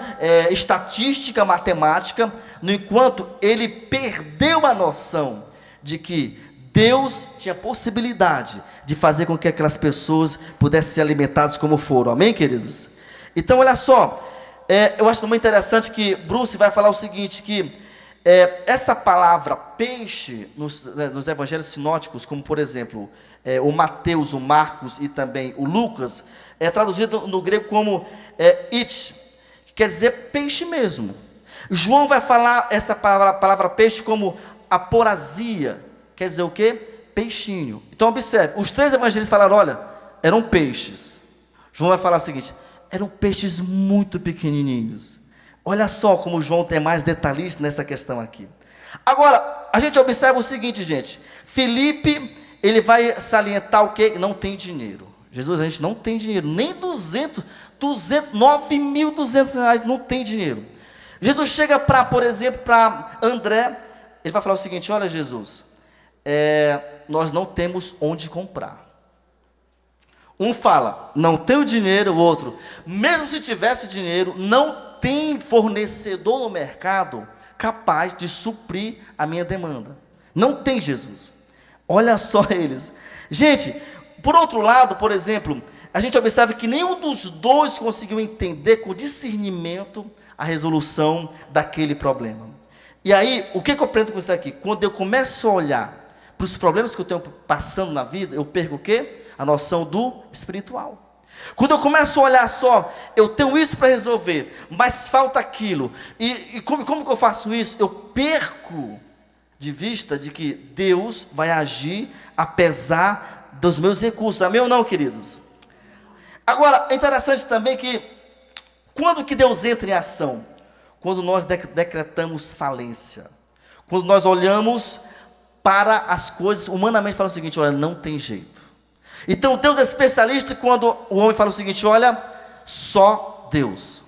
estatística, matemática, no enquanto ele perdeu a noção de que Deus tinha possibilidade de fazer com que aquelas pessoas pudessem ser alimentadas como foram. Amém, queridos? Então, olha só, eu acho muito interessante que Bruce vai falar o seguinte, que essa palavra peixe, nos evangelhos sinóticos, como por exemplo, o Mateus, o Marcos e também o Lucas, é traduzido no grego como it, que quer dizer peixe mesmo. João vai falar essa palavra peixe como aporasia, quer dizer o quê? Peixinho. Então observe, os 3 evangelhos falaram, olha, eram peixes. João vai falar o seguinte, eram peixes muito pequenininhos. Olha só como João é mais detalhista nessa questão aqui. Agora, a gente observa o seguinte, gente. Filipe, ele vai salientar o quê? Não tem dinheiro. Jesus, a gente não tem dinheiro. Nem 9.200 reais, não tem dinheiro. Jesus chega por exemplo, para André. Ele vai falar o seguinte, olha Jesus, nós não temos onde comprar. Um fala, não tenho dinheiro, o outro, mesmo se tivesse dinheiro, não tem fornecedor no mercado capaz de suprir a minha demanda. Não tem, Jesus. Olha só eles. Gente, por outro lado, por exemplo, a gente observa que nenhum dos dois conseguiu entender com discernimento a resolução daquele problema. E aí, o que eu aprendo com isso aqui? Quando eu começo a olhar para os problemas que eu tenho passando na vida, eu perco o quê? A noção do espiritual. Quando eu começo a olhar só, eu tenho isso para resolver, mas falta aquilo. E como que eu faço isso? Eu perco de vista de que Deus vai agir apesar dos meus recursos. Amém ou não, queridos? Agora, é interessante também que, quando que Deus entra em ação? quando nós decretamos falência. Quando nós olhamos para as coisas, humanamente falando o seguinte: olha, não tem jeito. Então Deus é especialista quando o homem fala o seguinte: olha, só Deus.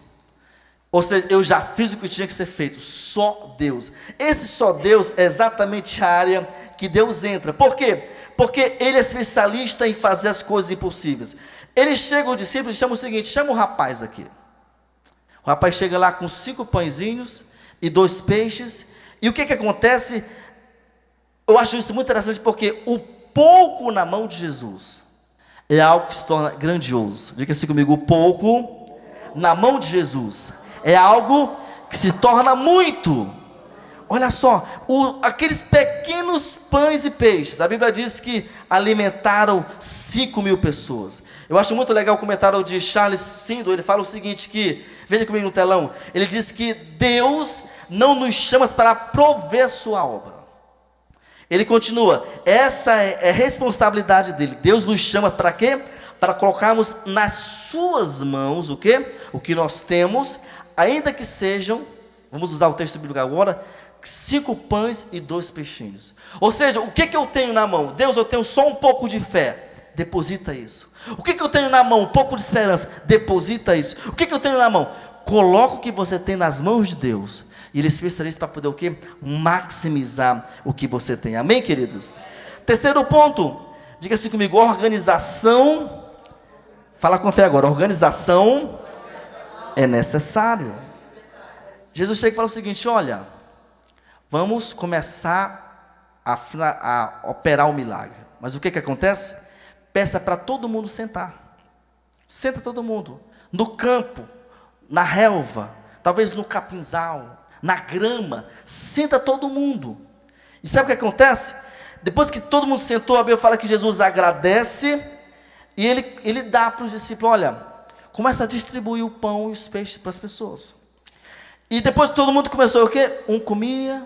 Ou seja, eu já fiz o que tinha que ser feito, só Deus. Esse só Deus é exatamente a área que Deus entra. Por quê? Porque Ele é especialista em fazer as coisas impossíveis. Ele chega ao discípulo e chama o seguinte: chama o rapaz aqui. O rapaz chega lá com 5 pãezinhos e 2 peixes. E o que acontece? Eu acho isso muito interessante, porque o pouco na mão de Jesus é algo que se torna grandioso. Diga assim comigo: o pouco na mão de Jesus é algo que se torna muito. Olha só, aqueles pequenos pães e peixes, a Bíblia diz que alimentaram 5.000 pessoas. Eu acho muito legal o comentário de Charles Sindo. Ele fala o seguinte, que, veja comigo no telão, ele diz que Deus não nos chama para prover sua obra. Ele continua: essa é a responsabilidade dele. Deus nos chama para quê? Para colocarmos nas suas mãos o quê? O que nós temos, ainda que sejam, vamos usar o texto bíblico agora, 5 pães e 2 peixinhos. Ou seja, o que eu tenho na mão? Deus, eu tenho só um pouco de fé. Deposita isso. O que eu tenho na mão? Um pouco de esperança. Deposita isso. O que eu tenho na mão? Coloca o que você tem nas mãos de Deus. E Ele é especialista para poder o quê? Maximizar o que você tem. Amém, queridos? Terceiro ponto. Diga assim comigo: organização. Fala com fé agora. Organização é necessário. Jesus chega e fala o seguinte: olha, vamos começar a operar o milagre. Mas o que acontece? Peça para todo mundo sentar. Senta todo mundo. No campo, na relva, talvez no capinzal, na grama. Senta todo mundo. E sabe o que acontece? Depois que todo mundo sentou, a Bíblia fala que Jesus agradece e ele dá para os discípulos: olha, começa a distribuir o pão e os peixes para as pessoas. E depois todo mundo começou o quê? Um comia,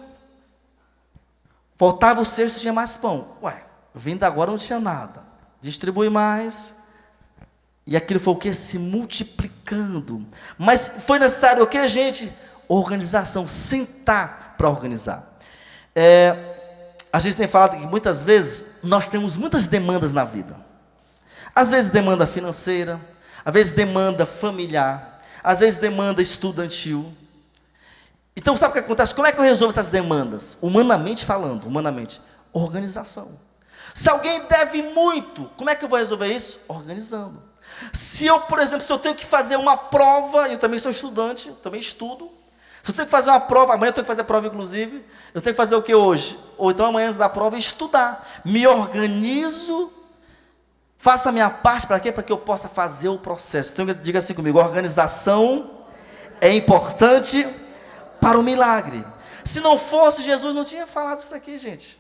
voltava o cesto, tinha mais pão. Ué, vindo agora não tinha nada. Distribui mais. E aquilo foi o quê? Se multiplicando. Mas foi necessário o quê, gente? Organização, sentar para organizar. A gente tem falado que muitas vezes nós temos muitas demandas na vida. Às vezes demanda financeira, às vezes demanda familiar, às vezes demanda estudantil. Então sabe o que acontece? Como é que eu resolvo essas demandas? Humanamente falando, organização. Se alguém deve muito, como é que eu vou resolver isso? Organizando. Se eu, por exemplo, se eu tenho que fazer uma prova, eu também sou estudante, eu também estudo. Se eu tenho que fazer uma prova, amanhã eu tenho que fazer a prova inclusive, eu tenho que fazer o que hoje? Ou então amanhã antes da prova, estudar. Me organizo, faço a minha parte, para quê? Para que eu possa fazer o processo. Então diga assim comigo: organização é importante para o milagre. Se não fosse, Jesus não tinha falado isso aqui, gente.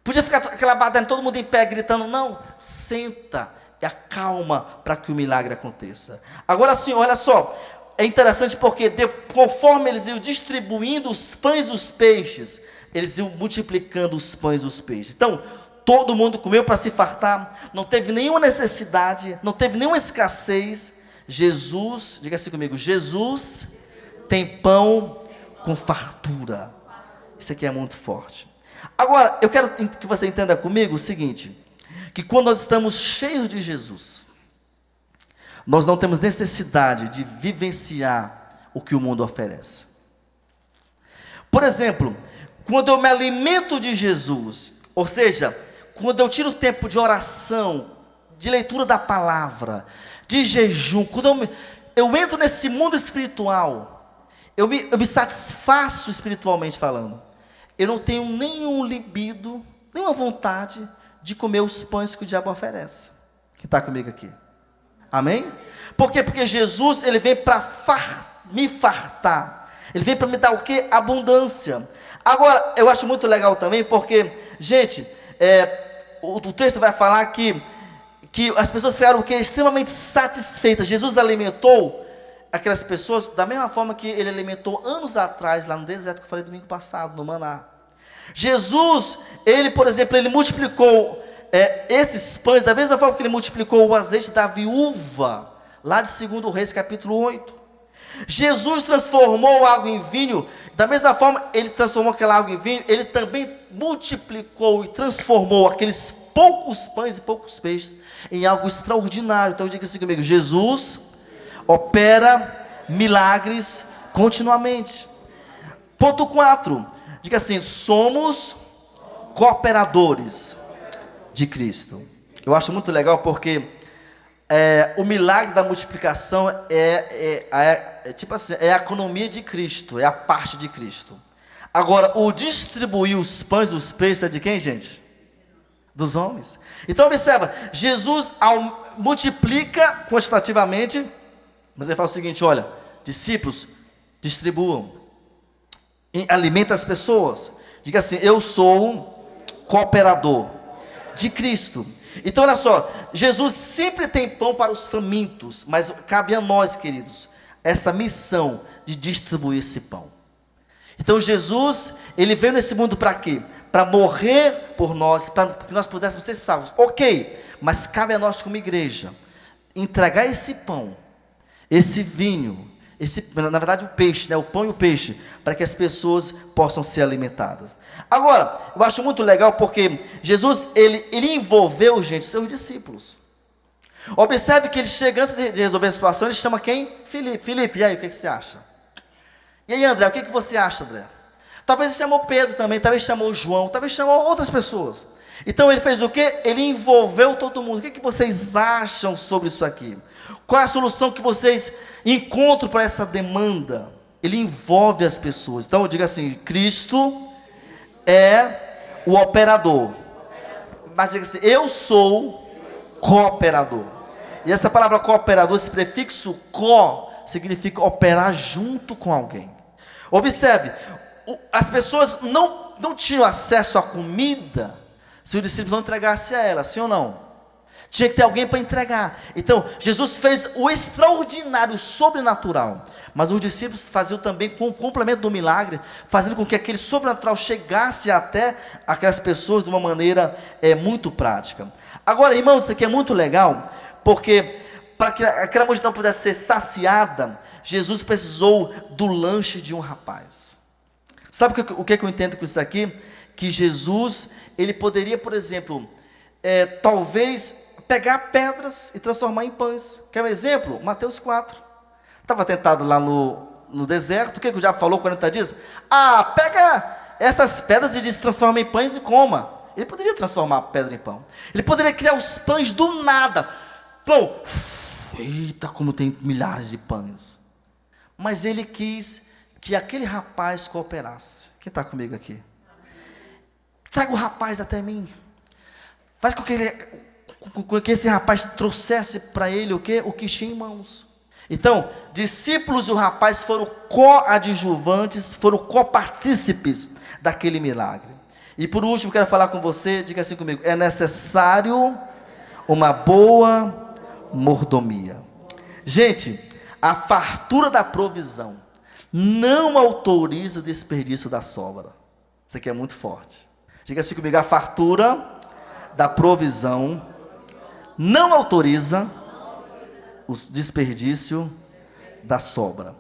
Podia ficar aquela batalha, todo mundo em pé gritando. Não, senta e acalma para que o milagre aconteça. Agora sim, olha só, é interessante porque conforme eles iam distribuindo os pães e os peixes, eles iam multiplicando os pães e os peixes. Então, todo mundo comeu para se fartar, não teve nenhuma necessidade, não teve nenhuma escassez. Jesus, diga assim comigo: Jesus tem pão com fartura. Isso aqui é muito forte. Agora, eu quero que você entenda comigo o seguinte: que quando nós estamos cheios de Jesus, nós não temos necessidade de vivenciar o que o mundo oferece. Por exemplo, quando eu me alimento de Jesus, ou seja, quando eu tiro o tempo de oração, de leitura da palavra, de jejum, quando eu entro nesse mundo espiritual, eu me satisfaço espiritualmente falando. Eu não tenho nenhum libido, nenhuma vontade de comer os pães que o diabo oferece. Que está comigo aqui? Amém? Por quê? Porque Jesus, Ele vem para me fartar. Ele vem para me dar o quê? Abundância. Agora, eu acho muito legal também, porque, gente, o texto vai falar que as pessoas ficaram o quê? Extremamente satisfeitas. Jesus alimentou aquelas pessoas da mesma forma que Ele alimentou anos atrás, lá no deserto, que eu falei domingo passado, no Maná. Jesus, Ele, por exemplo, Ele multiplicou esses pães, da mesma forma que Ele multiplicou o azeite da viúva, lá de 2 Reis, capítulo 8. Jesus transformou água em vinho. Da mesma forma, ele transformou aquela água em vinho, ele também multiplicou e transformou aqueles poucos pães e poucos peixes em algo extraordinário. Então diga assim comigo: Jesus opera milagres continuamente. Ponto 4, diga assim: somos cooperadores de Cristo. Eu acho muito legal porque o milagre da multiplicação tipo assim, é a economia de Cristo, é a parte de Cristo. Agora, o distribuir os pães e os peixes é de quem, gente? Dos homens. Então observa, Jesus multiplica quantitativamente, mas ele fala o seguinte: olha, discípulos, distribuam, alimenta as pessoas. Diga assim: eu sou cooperador de Cristo. Então olha só, Jesus sempre tem pão para os famintos, mas cabe a nós, queridos, essa missão de distribuir esse pão. Então Jesus, ele veio nesse mundo para quê? Para morrer por nós, para que nós pudéssemos ser salvos. Ok, mas cabe a nós como igreja entregar esse pão, esse vinho, na verdade o peixe, o pão e o peixe, para que as pessoas possam ser alimentadas. Agora, eu acho muito legal porque Jesus, ele envolveu, gente, seus discípulos. Observe que ele chega, antes de resolver a situação, ele chama quem? Filipe. Filipe, e aí, o que você acha? E aí, André, o que você acha, André? Talvez ele chamou Pedro também, talvez chamou João, talvez chamou outras pessoas. Então ele fez o quê? Ele envolveu todo mundo. O que vocês acham sobre isso aqui? Qual é a solução que vocês encontram para essa demanda? Ele envolve as pessoas. Então diga assim: Cristo é o operador. Mas diga assim: eu sou cooperador. E essa palavra cooperador, esse prefixo co, significa operar junto com alguém. Observe, as pessoas não tinham acesso à comida se o discípulo não entregasse a ela, sim ou não? Tinha que ter alguém para entregar. Então, Jesus fez o extraordinário, o sobrenatural. Mas os discípulos faziam também com o complemento do milagre, fazendo com que aquele sobrenatural chegasse até aquelas pessoas de uma maneira muito prática. Agora, irmãos, isso aqui é muito legal, porque para que aquela multidão pudesse ser saciada, Jesus precisou do lanche de um rapaz. Sabe o que eu entendo com isso aqui? Que Jesus, ele poderia, por exemplo, talvez pegar pedras e transformar em pães. Quer um exemplo? Mateus 4. Estava tentado lá no deserto. O que o diabo falou 40 dias? Pega essas pedras e transforma em pães e coma. Ele poderia transformar a pedra em pão. Ele poderia criar os pães do nada. Pão. Eita, como tem milhares de pães. Mas ele quis que aquele rapaz cooperasse. Quem está comigo aqui? Traga o rapaz até mim. Faz com que esse rapaz trouxesse para ele o quê? O que tinha em mãos. Então, discípulos e o rapaz foram coadjuvantes, foram copartícipes daquele milagre. E por último, quero falar com você, diga assim comigo: é necessário uma boa mordomia. Gente, a fartura da provisão não autoriza o desperdício da sobra. Isso aqui é muito forte. Diga assim comigo: a fartura da provisão não autoriza o desperdício da sobra.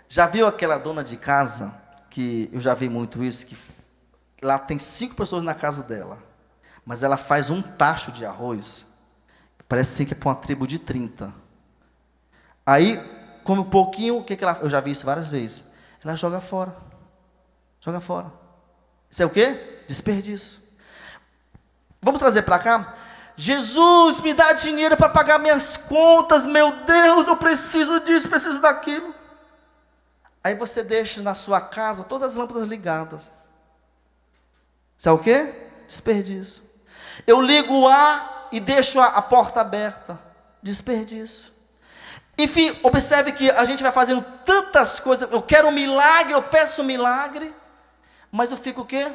Já viu aquela dona de casa, que eu já vi muito isso, que lá tem 5 pessoas na casa dela, mas ela faz um tacho de arroz, parece assim que é para uma tribo de 30. Aí, come um pouquinho, o que ela... Eu já vi isso várias vezes. Ela joga fora. Joga fora. Isso é o quê? Desperdício. Vamos trazer para cá? Jesus, me dá dinheiro para pagar minhas contas, meu Deus, eu preciso disso, preciso daquilo. Aí você deixa na sua casa todas as lâmpadas ligadas. Isso é o quê? Desperdício. Eu ligo o ar e deixo a porta aberta. Desperdício. Enfim, observe que a gente vai fazendo tantas coisas. Eu quero um milagre, eu peço um milagre, mas eu fico o quê?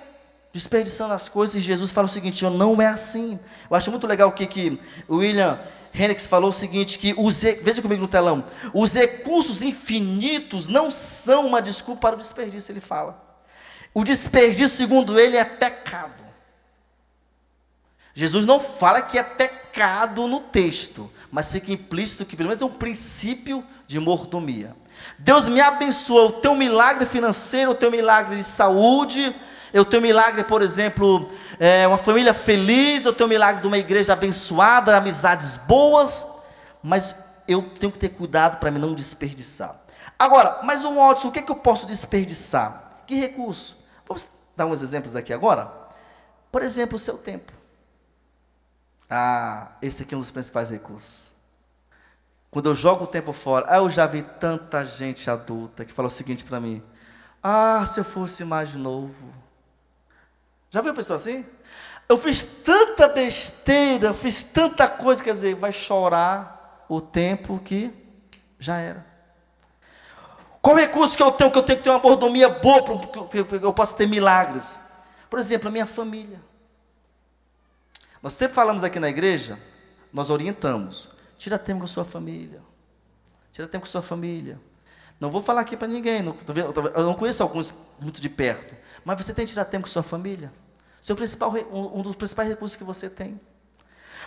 Desperdiçando as coisas. E Jesus fala o seguinte: não é assim. Eu acho muito legal o que William Hendricks falou o seguinte, que veja comigo no telão, os recursos infinitos não são uma desculpa para o desperdício. Ele fala, o desperdício, segundo ele, é pecado. Jesus não fala que é pecado aplicado no texto, mas fica implícito que pelo menos é um princípio de mordomia. Deus me abençoa, o teu milagre financeiro, o teu milagre de saúde, o teu milagre, por exemplo, uma família feliz, o teu milagre de uma igreja abençoada, amizades boas, mas eu tenho que ter cuidado para me não desperdiçar. Agora, mas o Watson, o que é que eu posso desperdiçar? Que recurso? Vamos dar uns exemplos aqui agora? Por exemplo, o seu tempo. Esse aqui é um dos principais recursos. Quando eu jogo o tempo fora, eu já vi tanta gente adulta que fala o seguinte para mim: se eu fosse mais novo. Já viu uma pessoa assim? Eu fiz tanta besteira, eu fiz tanta coisa, quer dizer, vai chorar o tempo que já era. Qual recurso que eu tenho que ter uma mordomia boa, que eu possa ter milagres? Por exemplo, a minha família. Nós sempre falamos aqui na igreja, nós orientamos: tira tempo com a sua família. Tira tempo com a sua família. Não vou falar aqui para ninguém, eu não conheço alguns muito de perto, mas você tem que tirar tempo com a sua família. Um dos principais recursos que você tem.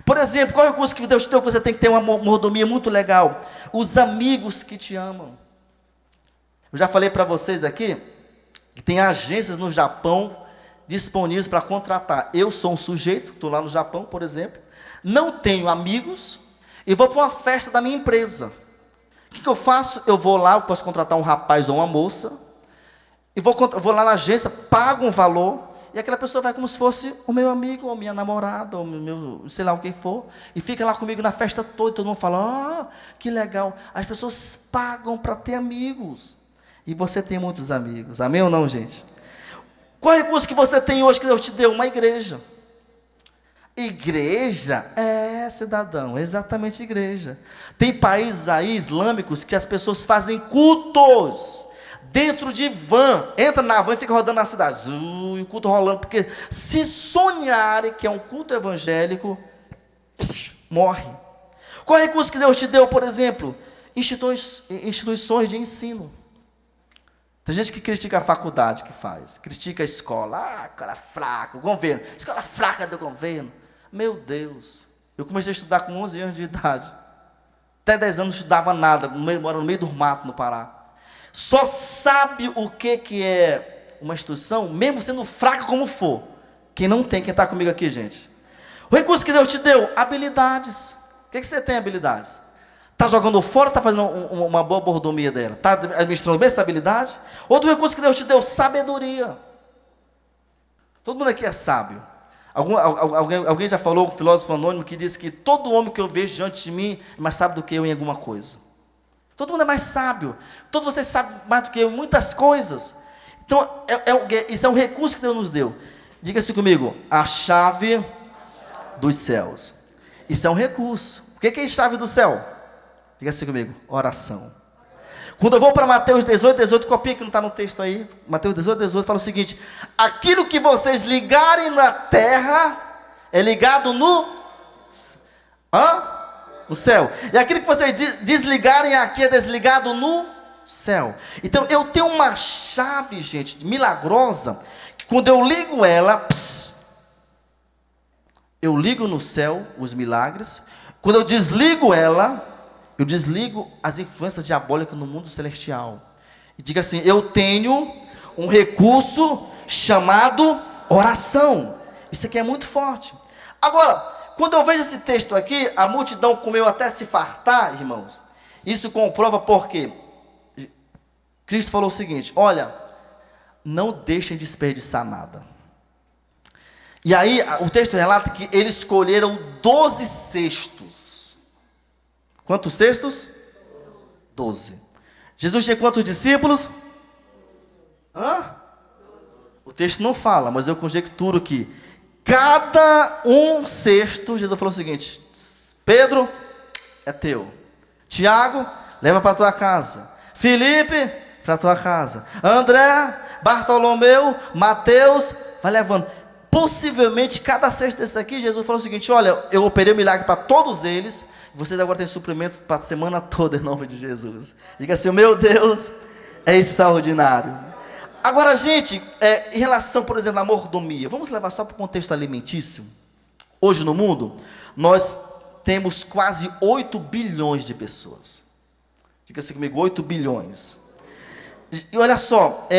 Por exemplo, qual é o recurso que Deus te deu que você tem que ter uma mordomia muito legal? Os amigos que te amam. Eu já falei para vocês aqui que tem agências no Japão disponíveis para contratar. Eu sou um sujeito, estou lá no Japão, por exemplo, não tenho amigos e vou para uma festa da minha empresa. O que eu faço? Eu vou lá, eu posso contratar um rapaz ou uma moça, e vou lá na agência, pago um valor, e aquela pessoa vai como se fosse o meu amigo, ou minha namorada, ou meu, sei lá o que for, e fica lá comigo na festa toda, e todo mundo fala: que legal. As pessoas pagam para ter amigos, e você tem muitos amigos, amém ou não, gente? Qual é o recurso que você tem hoje que Deus te deu? Uma igreja. Igreja? Cidadão, exatamente igreja. Tem países aí islâmicos que as pessoas fazem cultos dentro de van, entra na van e fica rodando na cidade, e o culto rolando, porque se sonharem que é um culto evangélico, morre. Qual é o recurso que Deus te deu, por exemplo? Instituições de ensino. Tem gente que critica a faculdade que faz, critica a escola, escola fraca, o governo, escola fraca do governo. Meu Deus, eu comecei a estudar com 11 anos de idade, até 10 anos não estudava nada, moro no meio do mato no Pará. Só sabe o que é uma instituição, mesmo sendo fraca como for. Quem não tem, quem está comigo aqui, gente. O recurso que Deus te deu, habilidades. O que você tem habilidades? Está jogando fora, está fazendo uma boa mordomia dela? Está administrando bem essa habilidade? Outro recurso que Deus te deu, sabedoria. Todo mundo aqui é sábio. Alguém já falou, um filósofo anônimo, que disse que todo homem que eu vejo diante de mim é mais sábio do que eu em alguma coisa. Todo mundo é mais sábio. Todos vocês sabem mais do que eu em muitas coisas. Então, isso é um recurso que Deus nos deu. Diga-se comigo: a chave dos céus. Isso é um recurso. O que é a chave do céu? Diga-se comigo: oração. Quando eu vou para Mateus 18, copia que não está no texto aí. Mateus 18, fala o seguinte: aquilo que vocês ligarem na terra é ligado no céu. E aquilo que vocês desligarem aqui é desligado no céu. Então eu tenho uma chave, gente, milagrosa, que quando eu ligo ela, eu ligo no céu os milagres. Quando eu desligo ela, eu desligo as influências diabólicas no mundo celestial. E diga assim: eu tenho um recurso chamado oração. Isso aqui é muito forte. Agora, quando eu vejo esse texto aqui, a multidão comeu até se fartar, irmãos. Isso comprova porque Cristo falou o seguinte: olha, não deixem desperdiçar nada. E aí o texto relata que eles escolheram 12 cestos. Quantos cestos? 12. Jesus tinha quantos discípulos? O texto não fala, mas eu conjecturo que cada um cesto, Jesus falou o seguinte: Pedro, é teu. Tiago, leva para tua casa. Felipe, para tua casa. André, Bartolomeu, Mateus, vai levando. Possivelmente cada cesto desse aqui, Jesus falou o seguinte: olha, eu operei um milagre para todos eles, vocês agora têm suprimentos para a semana toda, em nome de Jesus. Diga assim: meu Deus é extraordinário. Agora, gente, em relação, por exemplo, à mordomia, vamos levar só para o contexto alimentício. Hoje no mundo, nós temos quase 8 bilhões de pessoas. Diga assim comigo, 8 bilhões. E olha só,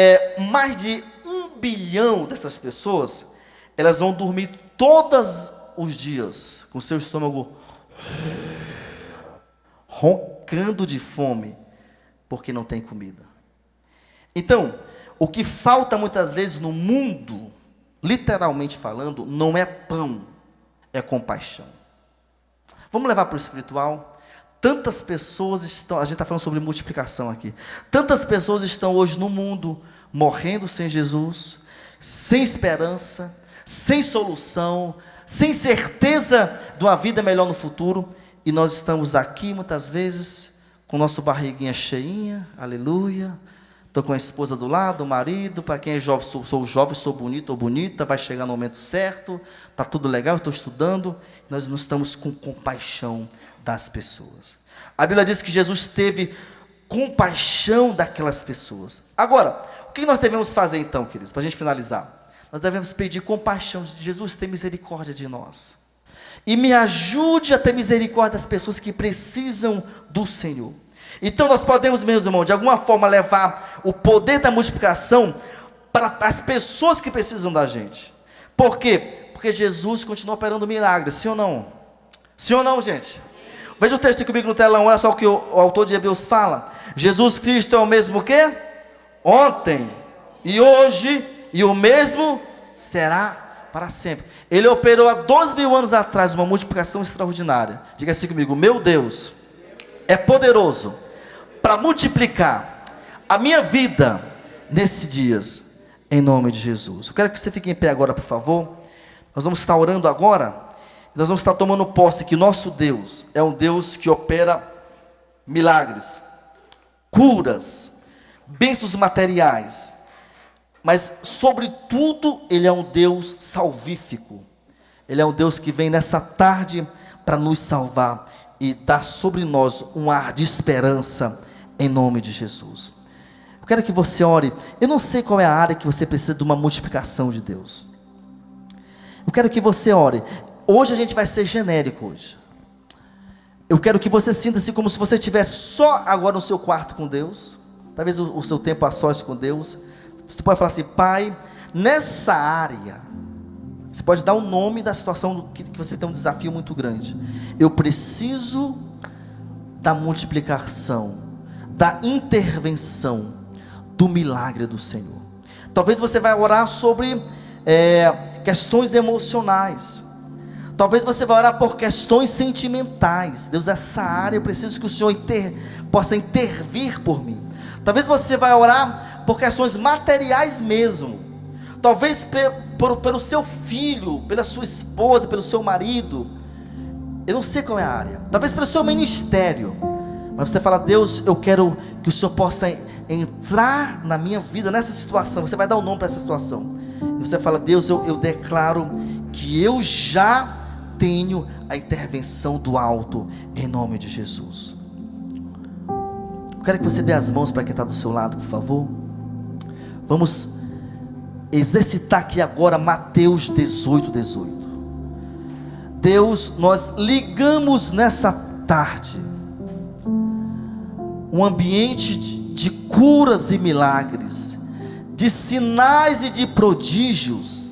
mais de 1 bilhão dessas pessoas, elas vão dormir todos os dias com seu estômago roncando de fome, porque não tem comida. Então, o que falta muitas vezes no mundo, literalmente falando, não é pão, é compaixão. Vamos levar para o espiritual? Tantas pessoas estão, a gente está falando sobre multiplicação aqui, tantas pessoas estão hoje no mundo morrendo sem Jesus, sem esperança, sem solução, sem certeza de uma vida melhor no futuro, e nós estamos aqui muitas vezes com nossa barriguinha cheinha, aleluia, estou com a esposa do lado, o marido, para quem é jovem, sou jovem, sou bonito ou bonita, vai chegar no momento certo, está tudo legal, estou estudando, nós não estamos com compaixão das pessoas. A Bíblia diz que Jesus teve compaixão daquelas pessoas. Agora, o que nós devemos fazer então, queridos, para a gente finalizar? Nós devemos pedir compaixão de Jesus, ter misericórdia de nós. E me ajude a ter misericórdia das pessoas que precisam do Senhor. Então nós podemos, meus irmãos, de alguma forma levar o poder da multiplicação para as pessoas que precisam da gente. Por quê? Porque Jesus continua operando milagres, sim ou não? Sim ou não, gente? Veja o texto comigo no telão, olha só o que o autor de Hebreus fala. Jesus Cristo é o mesmo que? Ontem, e hoje, e o mesmo será para sempre. Ele operou há 2.000 anos atrás uma multiplicação extraordinária. Diga assim comigo, meu Deus é poderoso para multiplicar a minha vida nesses dias, em nome de Jesus. Eu quero que você fique em pé agora, por favor. Nós vamos estar orando agora, nós vamos estar tomando posse que nosso Deus é um Deus que opera milagres, curas, bênçãos materiais, mas sobretudo Ele é um Deus salvífico. Ele é um Deus que vem nessa tarde para nos salvar e dar sobre nós um ar de esperança em nome de Jesus. Eu quero que você ore. Eu não sei qual é a área que você precisa de uma multiplicação de Deus. Eu quero que você ore. Hoje a gente vai ser genérico hoje. Eu quero que você sinta-se como se você estivesse só agora no seu quarto com Deus. Talvez o seu tempo a sós com Deus. Você pode falar assim, Pai, nessa área, você pode dar o nome da situação que você tem um desafio muito grande. Eu preciso da multiplicação, da intervenção, do milagre do Senhor. Talvez você vai orar sobre questões emocionais. Talvez você vai orar por questões sentimentais. Deus, essa área eu preciso que o Senhor possa intervir por mim. Talvez você vai orar por questões materiais mesmo. Talvez pelo seu filho, pela sua esposa, pelo seu marido. Eu não sei qual é a área. Talvez pelo seu ministério. Mas você fala, Deus, eu quero que o Senhor possa entrar na minha vida, nessa situação. Você vai dar o nome para essa situação. E você fala, Deus, eu declaro que eu já tenho a intervenção do alto, em nome de Jesus. Eu quero que você dê as mãos para quem está do seu lado, por favor. Vamos exercitar aqui agora Mateus 18:18. Deus, nós ligamos nessa tarde um ambiente de curas e milagres, de sinais e de prodígios.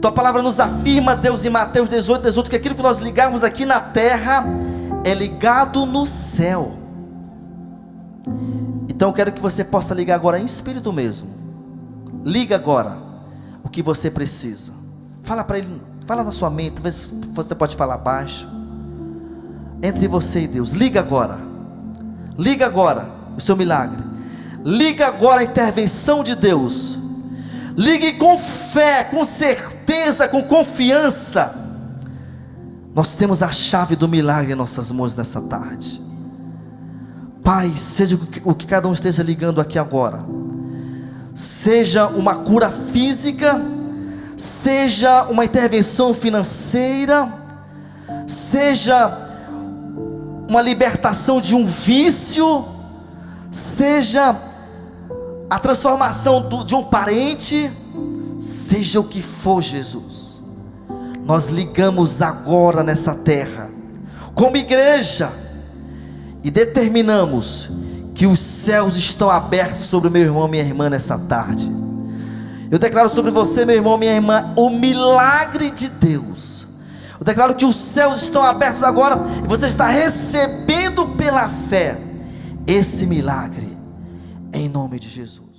Tua palavra nos afirma, Deus, em Mateus 18:18, que aquilo que nós ligamos aqui na terra é ligado no céu. Então eu quero que você possa ligar agora em espírito mesmo. Liga agora o que você precisa. Fala para Ele, fala na sua mente. Talvez você pode falar baixo. Entre você e Deus. Liga agora. Liga agora o seu milagre. Liga agora a intervenção de Deus. Ligue com fé, com certeza, com confiança. Nós temos a chave do milagre em nossas mãos nessa tarde. Pai, seja o que cada um esteja ligando aqui agora, seja uma cura física, seja uma intervenção financeira, seja uma libertação de um vício, seja a transformação de um parente, seja o que for, Jesus, nós ligamos agora nessa terra como igreja, e determinamos que os céus estão abertos sobre o meu irmão e minha irmã nessa tarde. Eu declaro sobre você, meu irmão, minha irmã, o milagre de Deus. Eu declaro que os céus estão abertos agora e você está recebendo pela fé esse milagre, em nome de Jesus.